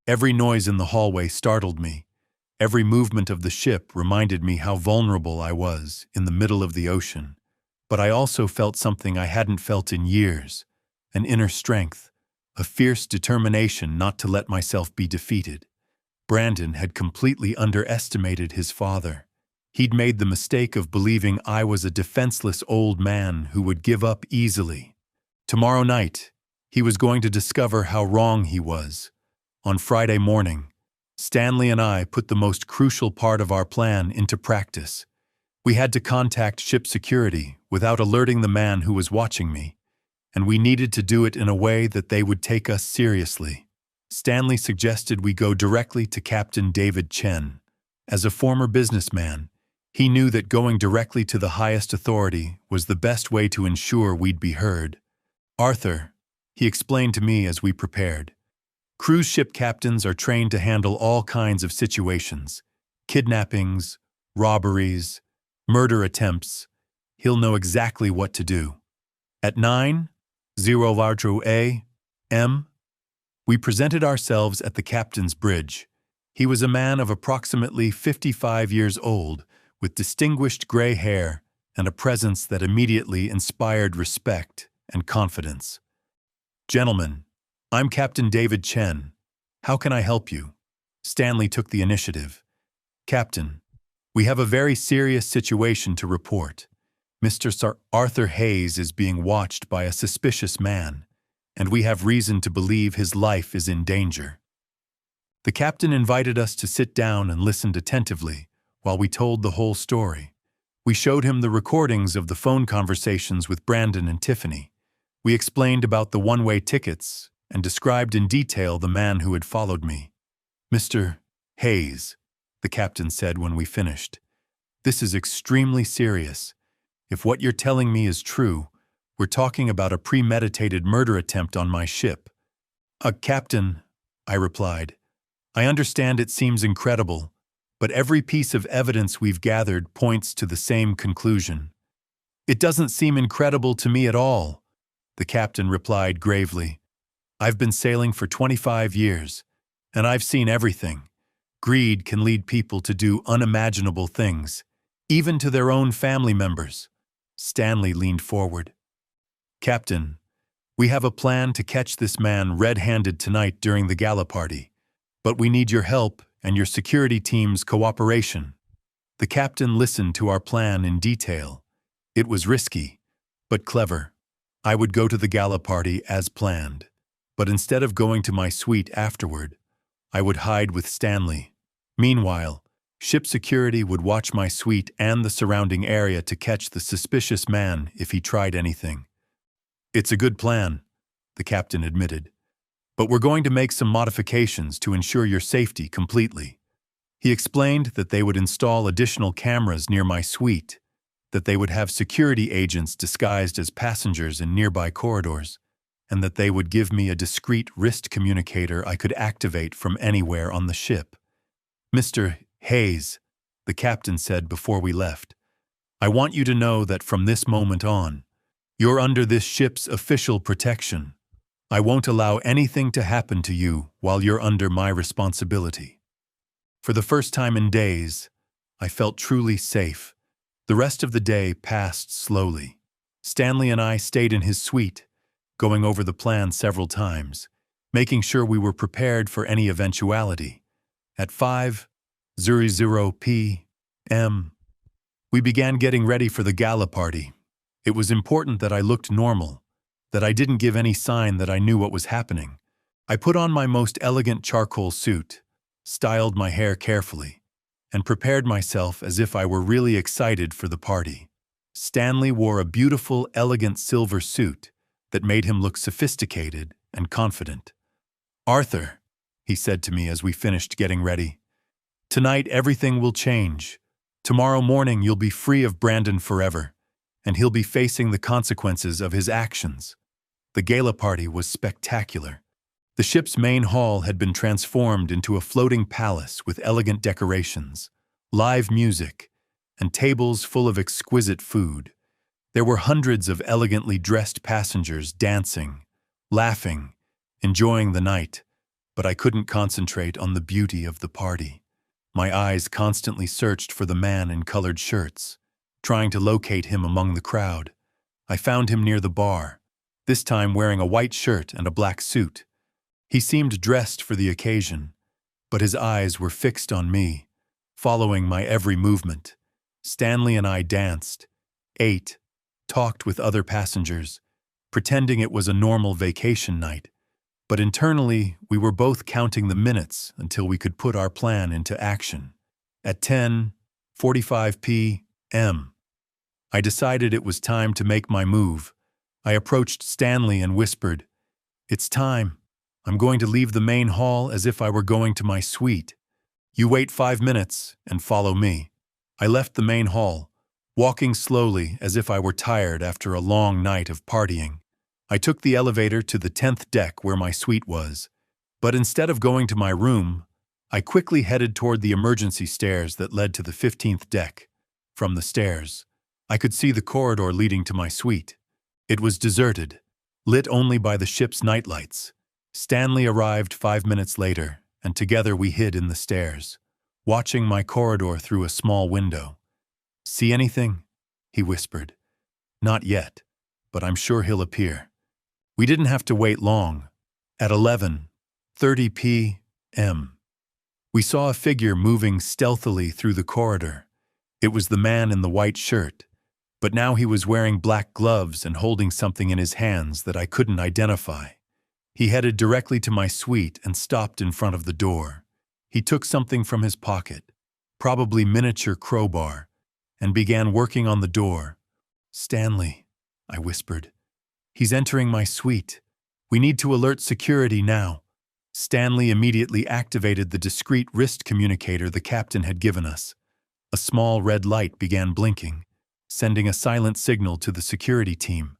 Every noise in the hallway startled me. Every movement of the ship reminded me how vulnerable I was in the middle of the ocean. But I also felt something I hadn't felt in years, an inner strength, a fierce determination not to let myself be defeated. Brandon had completely underestimated his father. He'd made the mistake of believing I was a defenseless old man who would give up easily. Tomorrow night, he was going to discover how wrong he was. On Friday morning, Stanley and I put the most crucial part of our plan into practice. We had to contact ship security without alerting the man who was watching me, and we needed to do it in a way that they would take us seriously. Stanley suggested we go directly to Captain David Chen. As a former businessman, he knew that going directly to the highest authority was the best way to ensure we'd be heard. Arthur, he explained to me as we prepared, cruise ship captains are trained to handle all kinds of situations, kidnappings, robberies, murder attempts. He'll know exactly what to do. At 9:00 a.m., we presented ourselves at the captain's bridge. He was a man of approximately 55 years old, with distinguished gray hair and a presence that immediately inspired respect and confidence. Gentlemen, I'm Captain David Chen. How can I help you? Stanley took the initiative. Captain, we have a very serious situation to report. Mr. Sir Arthur Hayes is being watched by a suspicious man, and we have reason to believe his life is in danger. The captain invited us to sit down and listened attentively while we told the whole story. We showed him the recordings of the phone conversations with Brandon and Tiffany. We explained about the one-way tickets and described in detail the man who had followed me. Mr. Hayes, the captain said when we finished, this is extremely serious. If what you're telling me is true, we're talking about a premeditated murder attempt on my ship. Captain, I replied, I understand it seems incredible, but every piece of evidence we've gathered points to the same conclusion. It doesn't seem incredible to me at all, the captain replied gravely. I've been sailing for 25 years, and I've seen everything. Greed can lead people to do unimaginable things, even to their own family members. Stanley leaned forward. Captain, we have a plan to catch this man red-handed tonight during the gala party, but we need your help and your security team's cooperation. The captain listened to our plan in detail. It was risky, but clever. I would go to the gala party as planned, but instead of going to my suite afterward, I would hide with Stanley. Meanwhile, ship security would watch my suite and the surrounding area to catch the suspicious man if he tried anything. It's a good plan, the captain admitted, but we're going to make some modifications to ensure your safety completely. He explained that they would install additional cameras near my suite, that they would have security agents disguised as passengers in nearby corridors, and that they would give me a discreet wrist communicator I could activate from anywhere on the ship. Mr. Hayes, the captain said before we left, I want you to know that from this moment on, you're under this ship's official protection. I won't allow anything to happen to you while you're under my responsibility. For the first time in days, I felt truly safe. The rest of the day passed slowly. Stanley and I stayed in his suite, going over the plan several times, making sure we were prepared for any eventuality. At 5:00 p.m., we began getting ready for the gala party. It was important that I looked normal, that I didn't give any sign that I knew what was happening. I put on my most elegant charcoal suit, styled my hair carefully, and prepared myself as if I were really excited for the party. Stanley wore a beautiful, elegant silver suit that made him look sophisticated and confident. "Arthur," he said to me as we finished getting ready, "tonight everything will change. Tomorrow morning you'll be free of Brandon forever, and he'll be facing the consequences of his actions." The gala party was spectacular. The ship's main hall had been transformed into a floating palace with elegant decorations, live music, and tables full of exquisite food. There were hundreds of elegantly dressed passengers dancing, laughing, enjoying the night, but I couldn't concentrate on the beauty of the party. My eyes constantly searched for the man in colored shirts, trying to locate him among the crowd. I found him near the bar, this time wearing a white shirt and a black suit. He seemed dressed for the occasion, but his eyes were fixed on me, following my every movement. Stanley and I danced, ate, talked with other passengers, pretending it was a normal vacation night. But internally, we were both counting the minutes until we could put our plan into action. At 10:45 p.m., I decided it was time to make my move. I approached Stanley and whispered, "It's time. I'm going to leave the main hall as if I were going to my suite. You wait 5 minutes and follow me." I left the main hall, walking slowly as if I were tired after a long night of partying. I took the elevator to the 10th deck where my suite was, but instead of going to my room, I quickly headed toward the emergency stairs that led to the 15th deck. From the stairs, I could see the corridor leading to my suite. It was deserted, lit only by the ship's nightlights. Stanley arrived 5 minutes later, and together we hid in the stairs, watching my corridor through a small window. "See anything?" he whispered. "Not yet, but I'm sure he'll appear." We didn't have to wait long. At 11:30 p.m., we saw a figure moving stealthily through the corridor. It was the man in the white shirt, but now he was wearing black gloves and holding something in his hands that I couldn't identify. He headed directly to my suite and stopped in front of the door. He took something from his pocket, probably miniature crowbar, and began working on the door. "Stanley," I whispered. "He's entering my suite. We need to alert security now." Stanley immediately activated the discreet wrist communicator the captain had given us. A small red light began blinking, sending a silent signal to the security team.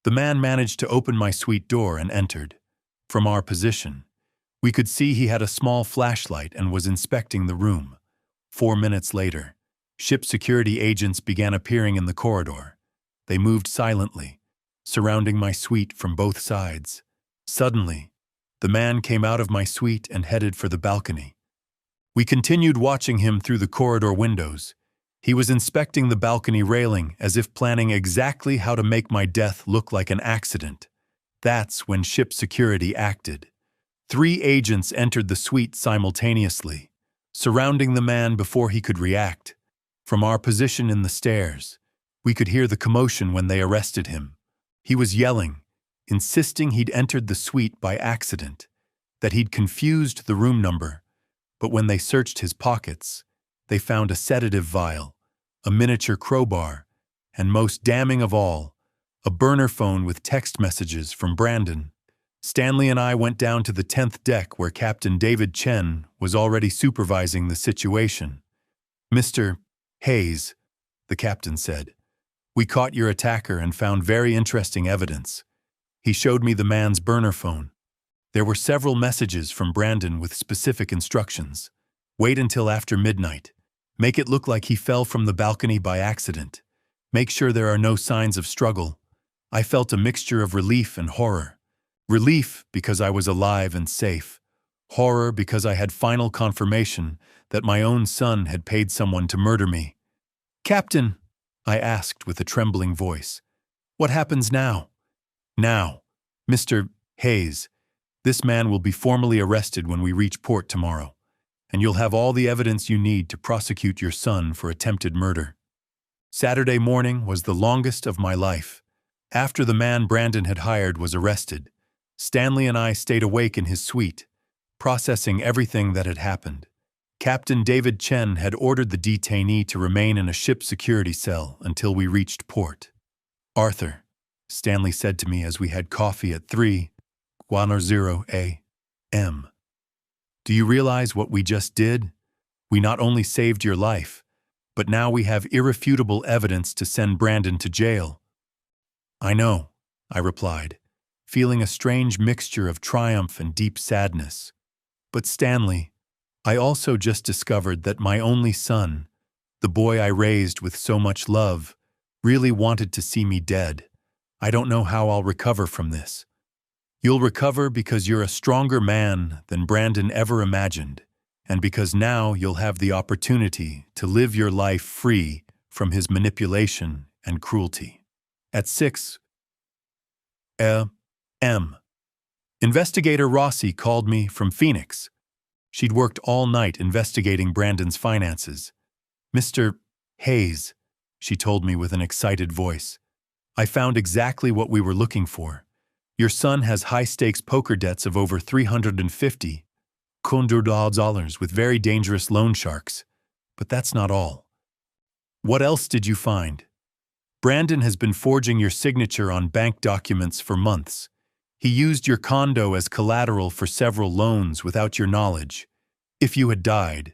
The man managed to open my suite door and entered. From our position, we could see he had a small flashlight and was inspecting the room. 4 minutes later, ship security agents began appearing in the corridor. They moved silently, surrounding my suite from both sides. Suddenly, the man came out of my suite and headed for the balcony. We continued watching him through the corridor windows. He was inspecting the balcony railing as if planning exactly how to make my death look like an accident. That's when ship security acted. 3 agents entered the suite simultaneously, surrounding the man before he could react. From our position in the stairs, we could hear the commotion when they arrested him. He was yelling, insisting he'd entered the suite by accident, that he'd confused the room number. But when they searched his pockets, they found a sedative vial, a miniature crowbar, and most damning of all, a burner phone with text messages from Brandon. Stanley and I went down to the 10th deck where Captain David Chen was already supervising the situation. "Mr. Hayes," the captain said, "we caught your attacker and found very interesting evidence." He showed me the man's burner phone. There were several messages from Brandon with specific instructions. "Wait until after midnight. Make it look like he fell from the balcony by accident. Make sure there are no signs of struggle." I felt a mixture of relief and horror. Relief because I was alive and safe. Horror because I had final confirmation that my own son had paid someone to murder me. "Captain," I asked with a trembling voice, "what happens now?" "Now, Mr. Hayes, this man will be formally arrested when we reach port tomorrow, and you'll have all the evidence you need to prosecute your son for attempted murder." Saturday morning was the longest of my life. After the man Brandon had hired was arrested, Stanley and I stayed awake in his suite, processing everything that had happened. Captain David Chen had ordered the detainee to remain in a ship security cell until we reached port. "Arthur," Stanley said to me as we had coffee at 3:10 a.m. "Do you realize what we just did? We not only saved your life, but now we have irrefutable evidence to send Brandon to jail." "I know," I replied, feeling a strange mixture of triumph and deep sadness. "But Stanley, I also just discovered that my only son, the boy I raised with so much love, really wanted to see me dead. I don't know how I'll recover from this." "You'll recover because you're a stronger man than Brandon ever imagined, and because now you'll have the opportunity to live your life free from his manipulation and cruelty." At 6 a.m., Investigator Rossi called me from Phoenix. She'd worked all night investigating Brandon's finances. "Mr. Hayes," she told me with an excited voice, "I found exactly what we were looking for. Your son has high-stakes poker debts of over $350,000 with very dangerous loan sharks. But that's not all." "What else did you find?" "Brandon has been forging your signature on bank documents for months. He used your condo as collateral for several loans without your knowledge. If you had died,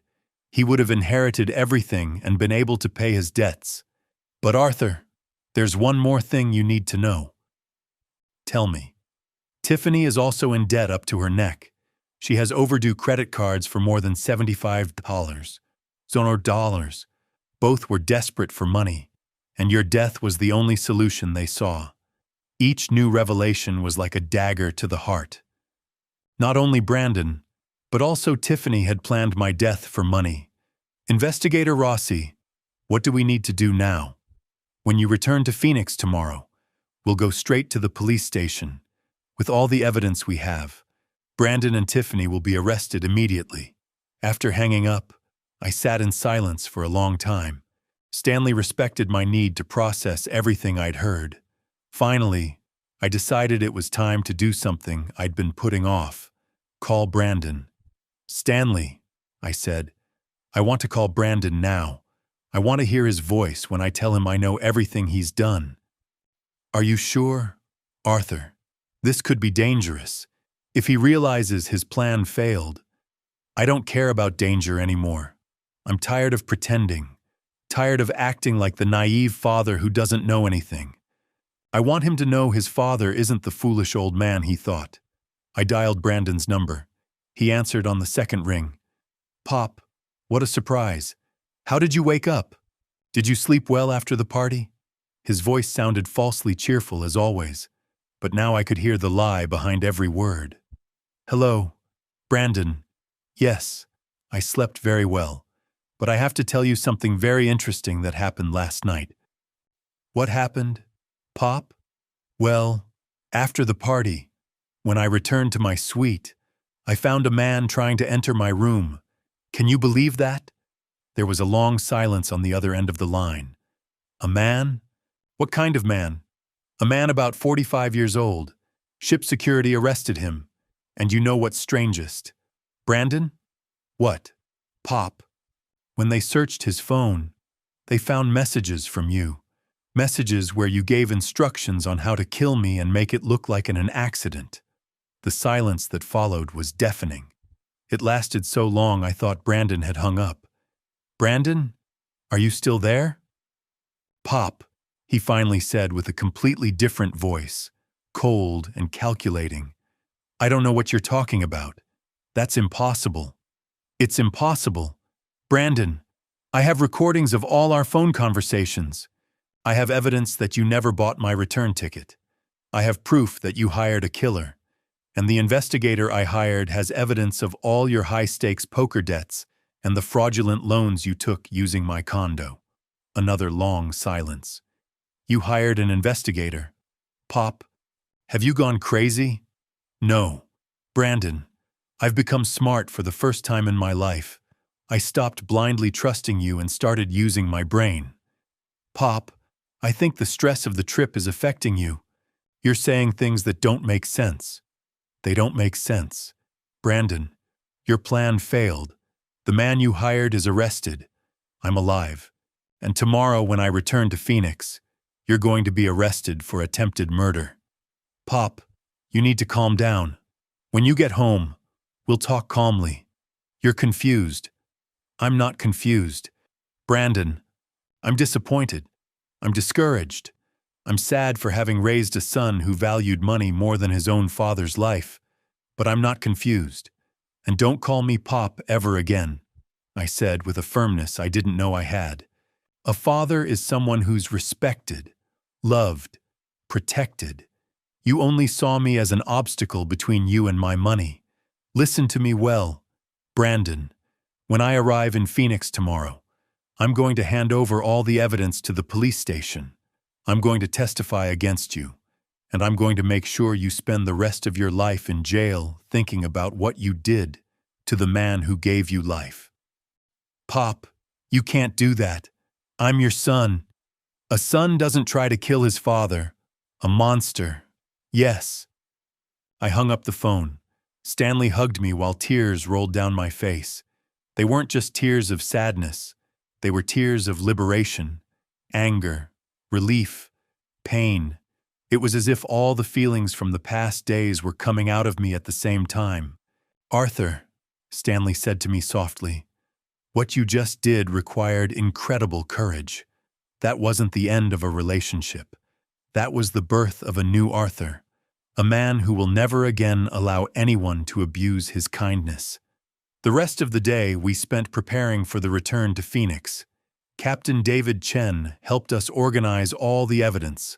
he would have inherited everything and been able to pay his debts. But Arthur, there's one more thing you need to know." "Tell me." "Tiffany is also in debt up to her neck. She has overdue credit cards for more than $75. Both were desperate for money, and your death was the only solution they saw. Each new revelation was like a dagger to the heart. Not only Brandon, but also Tiffany had planned my death for money. Investigator Rossi, what do we need to do now? When you return to Phoenix tomorrow, we'll go straight to the police station. With all the evidence we have, Brandon and Tiffany will be arrested immediately." After hanging up, I sat in silence for a long time. Stanley respected my need to process everything I'd heard. Finally, I decided it was time to do something I'd been putting off. Call Brandon. "Stanley," I said, "I want to call Brandon now. I want to hear his voice when I tell him I know everything he's done." "Are you sure, Arthur? This could be dangerous. If he realizes his plan failed." "I don't care about danger anymore. I'm tired of pretending, tired of acting like the naive father who doesn't know anything. I want him to know his father isn't the foolish old man he thought." I dialed Brandon's number. He answered on the second ring. "Pop, what a surprise. How did you wake up? Did you sleep well after the party?" His voice sounded falsely cheerful as always, but now I could hear the lie behind every word. "Hello, Brandon. Yes, I slept very well, but I have to tell you something very interesting that happened last night." "What happened, Pop?" "Well, after the party, when I returned to my suite, I found a man trying to enter my room. Can you believe that?" There was a long silence on the other end of the line. "A man? What kind of man?" "A man about 45 years old. Ship security arrested him. And you know what's strangest? Brandon?" "What?" "Pop. When they searched his phone, they found messages from you. Messages where you gave instructions on how to kill me and make it look like an accident." The silence that followed was deafening. It lasted so long I thought Brandon had hung up. "Brandon, are you still there?" "Pop," he finally said with a completely different voice, cold and calculating. "I don't know what you're talking about. That's impossible." "It's impossible. Brandon, I have recordings of all our phone conversations. I have evidence that you never bought my return ticket. I have proof that you hired a killer. And the investigator I hired has evidence of all your high-stakes poker debts and the fraudulent loans you took using my condo." Another long silence. "You hired an investigator. Pop, have you gone crazy?" "No. Brandon, I've become smart for the first time in my life. I stopped blindly trusting you and started using my brain." "Pop, I think the stress of the trip is affecting you. You're saying things that don't make sense." "They don't make sense. Brandon, Your plan failed. The man you hired is arrested. I'm alive. And tomorrow when I return to Phoenix, you're going to be arrested for attempted murder. Pop, you need to calm down. When you get home, we'll talk calmly. You're confused. I'm not confused. Brandon, I'm disappointed. I'm discouraged. I'm sad for having raised a son who valued money more than his own father's life. But I'm not confused. And don't call me Pop ever again, I said with a firmness I didn't know I had. A father is someone who's respected, loved, protected. You only saw me as an obstacle between you and my money. Listen to me well, Brandon. When I arrive in Phoenix tomorrow, I'm going to hand over all the evidence to the police station. I'm going to testify against you, and I'm going to make sure you spend the rest of your life in jail thinking about what you did to the man who gave you life. Pop, you can't do that. I'm your son. A son doesn't try to kill his father. A monster. Yes. I hung up the phone. Stanley hugged me while tears rolled down my face. They weren't just tears of sadness. They were tears of liberation, anger, relief, pain. It was as if all the feelings from the past days were coming out of me at the same time. Arthur, Stanley said to me softly, what you just did required incredible courage. That wasn't the end of a relationship. That was the birth of a new Arthur, a man who will never again allow anyone to abuse his kindness. The rest of the day we spent preparing for the return to Phoenix. Captain David Chen helped us organize all the evidence,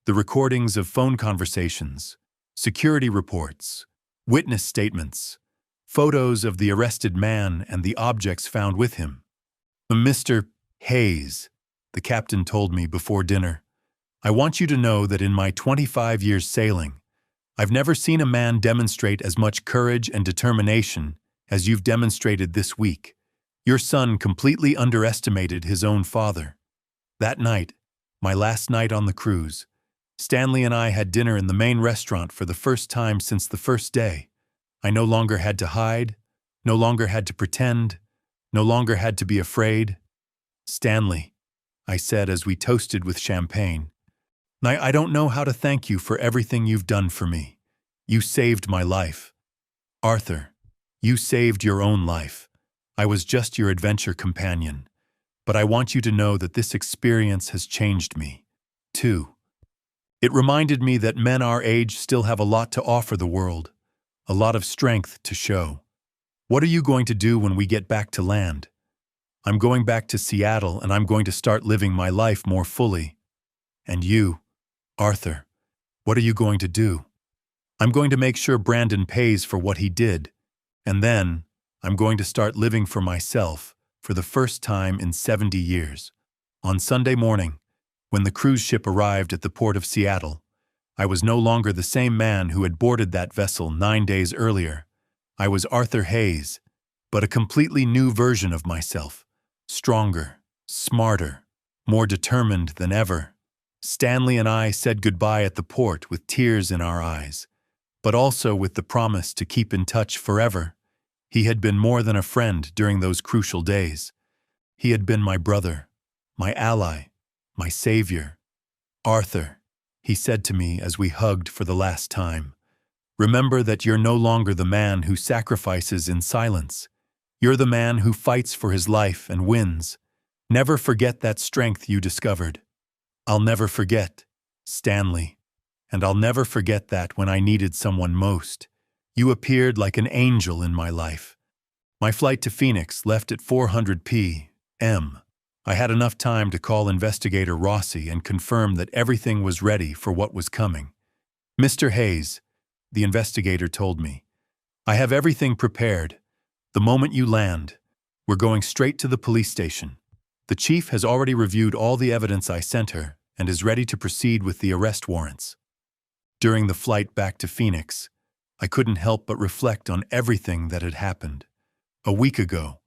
the recordings of phone conversations, security reports, witness statements, photos of the arrested man and the objects found with him. Mr. Hayes, the captain told me before dinner, I want you to know that in my 25 years sailing, I've never seen a man demonstrate as much courage and determination as you've demonstrated this week. Your son completely underestimated his own father. That night, my last night on the cruise, Stanley and I had dinner in the main restaurant for the first time since the first day. I no longer had to hide, no longer had to pretend, no longer had to be afraid. Stanley, I said as we toasted with champagne, I don't know how to thank you for everything you've done for me. You saved my life. Arthur, you saved your own life. I was just your adventure companion. But I want you to know that this experience has changed me, too. It reminded me that men our age still have a lot to offer the world, a lot of strength to show. What are you going to do when we get back to land? I'm going back to Seattle and I'm going to start living my life more fully. And you, Arthur, what are you going to do? I'm going to make sure Brandon pays for what he did, and then I'm going to start living for myself for the first time in 70 years. On Sunday morning, when the cruise ship arrived at the port of Seattle, I was no longer the same man who had boarded that vessel 9 days earlier. I was Arthur Hayes, but a completely new version of myself, stronger, smarter, more determined than ever. Stanley and I said goodbye at the port with tears in our eyes, but also with the promise to keep in touch forever. He had been more than a friend during those crucial days. He had been my brother, my ally, my savior. Arthur, he said to me as we hugged for the last time, remember that you're no longer the man who sacrifices in silence. You're the man who fights for his life and wins. Never forget that strength you discovered. I'll never forget, Stanley. And I'll never forget that when I needed someone most, you appeared like an angel in my life. My flight to Phoenix left at 400 p.m. I had enough time to call Investigator Rossi and confirm that everything was ready for what was coming. Mr. Hayes, the investigator told me, I have everything prepared. The moment you land, we're going straight to the police station. The chief has already reviewed all the evidence I sent her and is ready to proceed with the arrest warrants. During the flight back to Phoenix, I couldn't help but reflect on everything that had happened. A week ago,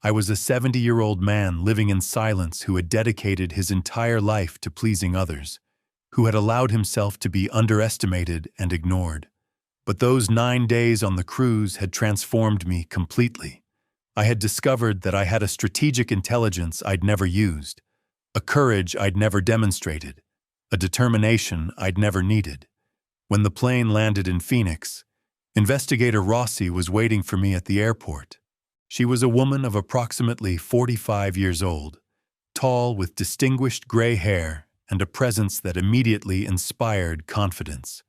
I was a 70-year-old man living in silence who had dedicated his entire life to pleasing others, who had allowed himself to be underestimated and ignored. But those 9 days on the cruise had transformed me completely. I had discovered that I had a strategic intelligence I'd never used, a courage I'd never demonstrated, a determination I'd never needed. When the plane landed in Phoenix, Investigator Rossi was waiting for me at the airport. She was a woman of approximately 45 years old, tall with distinguished gray hair and a presence that immediately inspired confidence.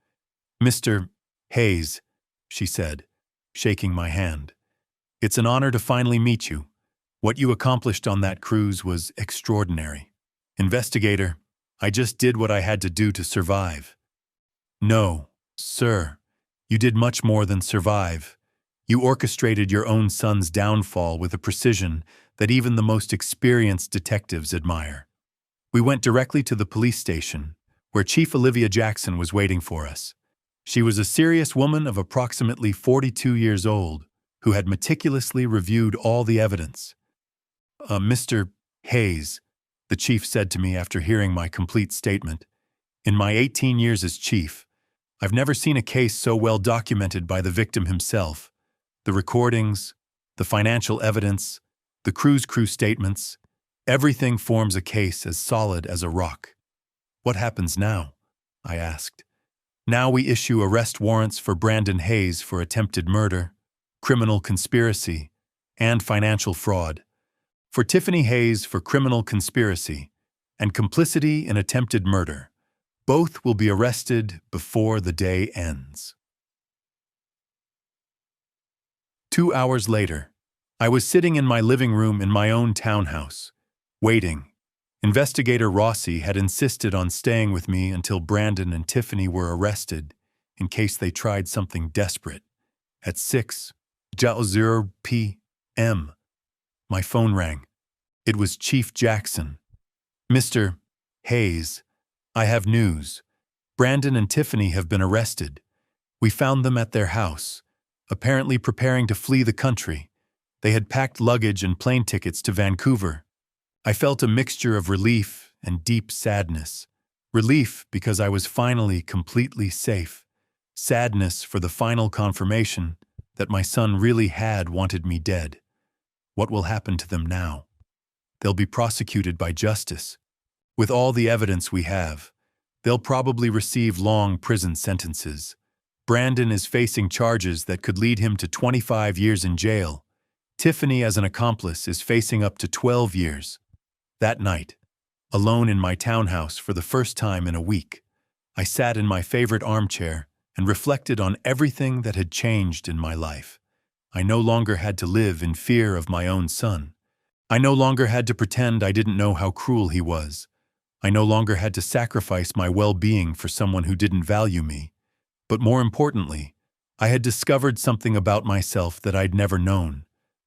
"Mr. Hayes," she said, shaking my hand. "It's an honor to finally meet you. What you accomplished on that cruise was extraordinary. Investigator, I just did what I had to do to survive." "No, sir, you did much more than survive. You orchestrated your own son's downfall with a precision that even the most experienced detectives admire." We went directly to the police station, where Chief Olivia Jackson was waiting for us. She was a serious woman of approximately 42 years old, who had meticulously reviewed all the evidence. "Mr. Hayes," the chief said to me after hearing my complete statement, "in my 18 years as chief, I've never seen a case so well documented by the victim himself. The recordings, the financial evidence, the cruise crew statements, everything forms a case as solid as a rock." "What happens now?" I asked. "Now we issue arrest warrants for Brandon Hayes for attempted murder, criminal conspiracy, and financial fraud. For Tiffany Hayes for criminal conspiracy and complicity in attempted murder. Both will be arrested before the day ends." 2 hours later, I was sitting in my living room in my own townhouse, waiting. Investigator Rossi had insisted on staying with me until Brandon and Tiffany were arrested in case they tried something desperate. At 6:00 p.m., my phone rang. It was Chief Jackson. "Mr. Hayes, I have news. Brandon and Tiffany have been arrested. We found them at their house, apparently preparing to flee the country. They had packed luggage and plane tickets to Vancouver." I felt a mixture of relief and deep sadness. Relief because I was finally completely safe. Sadness for the final confirmation that my son really had wanted me dead. What will happen to them now? They'll be prosecuted by justice. With all the evidence we have, they'll probably receive long prison sentences. Brandon is facing charges that could lead him to 25 years in jail. Tiffany, as an accomplice, is facing up to 12 years. That night, alone in my townhouse for the first time in a week, I sat in my favorite armchair and reflected on everything that had changed in my life. I no longer had to live in fear of my own son. I no longer had to pretend I didn't know how cruel he was. I no longer had to sacrifice my well-being for someone who didn't value me. But more importantly, I had discovered something about myself that I'd never known.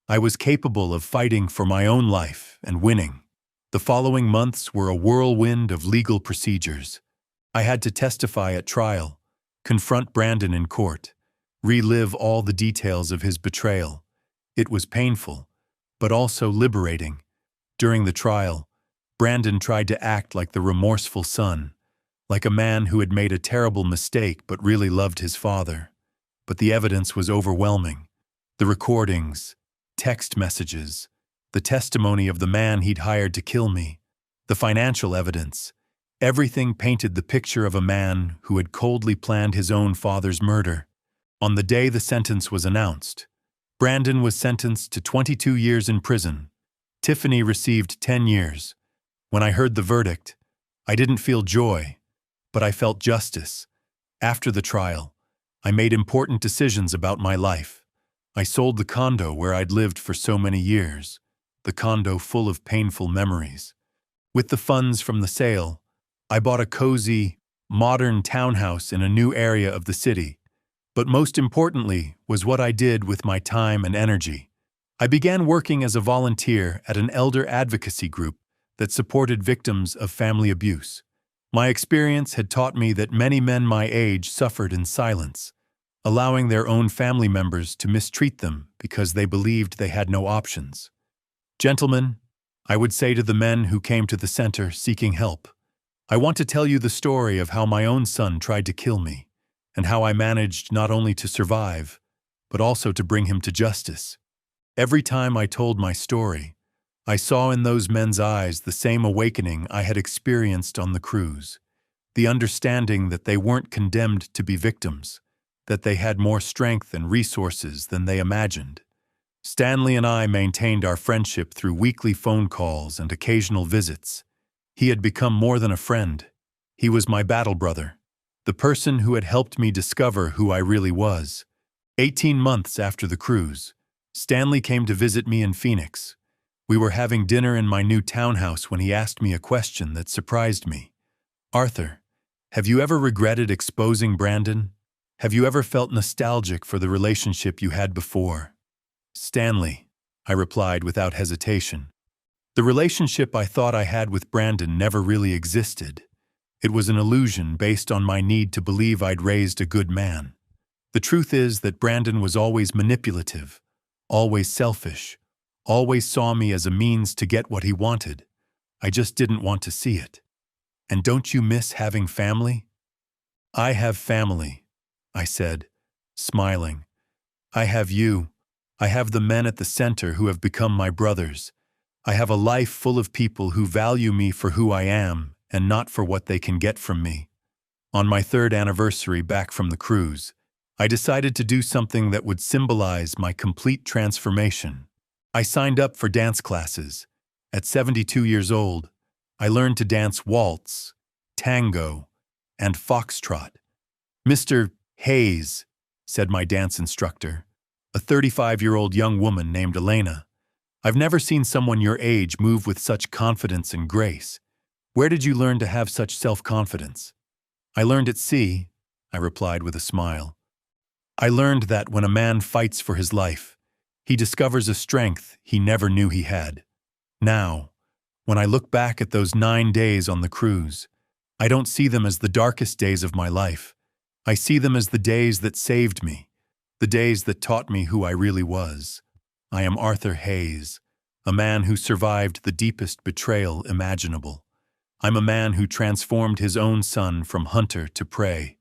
I was capable of fighting for my own life and winning. The following months were a whirlwind of legal procedures. I had to testify at trial, confront Brandon in court, relive all the details of his betrayal. It was painful, but also liberating. During the trial, Brandon tried to act like the remorseful son, like a man who had made a terrible mistake but really loved his father. But the evidence was overwhelming. The recordings, text messages, the testimony of the man he'd hired to kill me, the financial evidence, everything painted the picture of a man who had coldly planned his own father's murder. On the day the sentence was announced, Brandon was sentenced to 22 years in prison. Tiffany received 10 years. When I heard the verdict, I didn't feel joy, but I felt justice. After the trial, I made important decisions about my life. I sold the condo where I'd lived for so many years, the condo full of painful memories. With the funds from the sale, I bought a cozy, modern townhouse in a new area of the city. But most importantly was what I did with my time and energy. I began working as a volunteer at an elder advocacy group that supported victims of family abuse. My experience had taught me that many men my age suffered in silence, allowing their own family members to mistreat them because they believed they had no options. Gentlemen, I would say to the men who came to the center seeking help, I want to tell you the story of how my own son tried to kill me, and how I managed not only to survive, but also to bring him to justice. Every time I told my story, I saw in those men's eyes the same awakening I had experienced on the cruise, the understanding that they weren't condemned to be victims, that they had more strength and resources than they imagined. Stanley and I maintained our friendship through weekly phone calls and occasional visits. He had become more than a friend. He was my battle brother, the person who had helped me discover who I really was. 18 months after the cruise, Stanley came to visit me in Phoenix. We were having dinner in my new townhouse when he asked me a question that surprised me. "Arthur, have you ever regretted exposing Brandon? Have you ever felt nostalgic for the relationship you had before?" "Stanley," I replied without hesitation. "The relationship I thought I had with Brandon never really existed. It was an illusion based on my need to believe I'd raised a good man. The truth is that Brandon was always manipulative, always selfish, always saw me as a means to get what he wanted. I just didn't want to see it." "And don't you miss having family?" "I have family," I said, smiling. "I have you. I have the men at the center who have become my brothers. I have a life full of people who value me for who I am and not for what they can get from me." On my 3rd anniversary back from the cruise, I decided to do something that would symbolize my complete transformation. I signed up for dance classes. At 72 years old, I learned to dance waltz, tango, and foxtrot. "Mr. Hayes," said my dance instructor, a 35-year-old young woman named Elena, "I've never seen someone your age move with such confidence and grace. Where did you learn to have such self-confidence?" "I learned at sea," I replied with a smile. "I learned that when a man fights for his life, he discovers a strength he never knew he had. Now, when I look back at those 9 days on the cruise, I don't see them as the darkest days of my life. I see them as the days that saved me, the days that taught me who I really was. I am Arthur Hayes, a man who survived the deepest betrayal imaginable. I'm a man who transformed his own son from hunter to prey.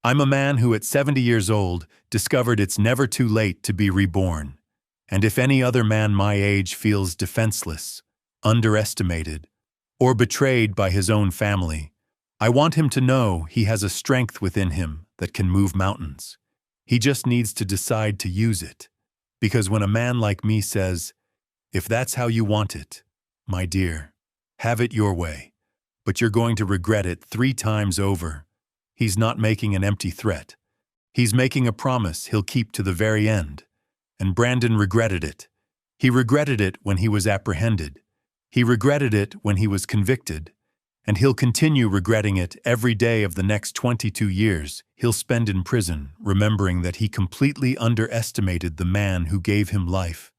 I'm a man who at 70 years old discovered it's never too late to be reborn. And if any other man my age feels defenseless, underestimated, or betrayed by his own family, I want him to know he has a strength within him that can move mountains. He just needs to decide to use it. Because when a man like me says, 'If that's how you want it, my dear, have it your way, but you're going to regret it 3 times over,' he's not making an empty threat. He's making a promise he'll keep to the very end. And Brandon regretted it. He regretted it when he was apprehended. He regretted it when he was convicted. And he'll continue regretting it every day of the next 22 years he'll spend in prison, remembering that he completely underestimated the man who gave him life.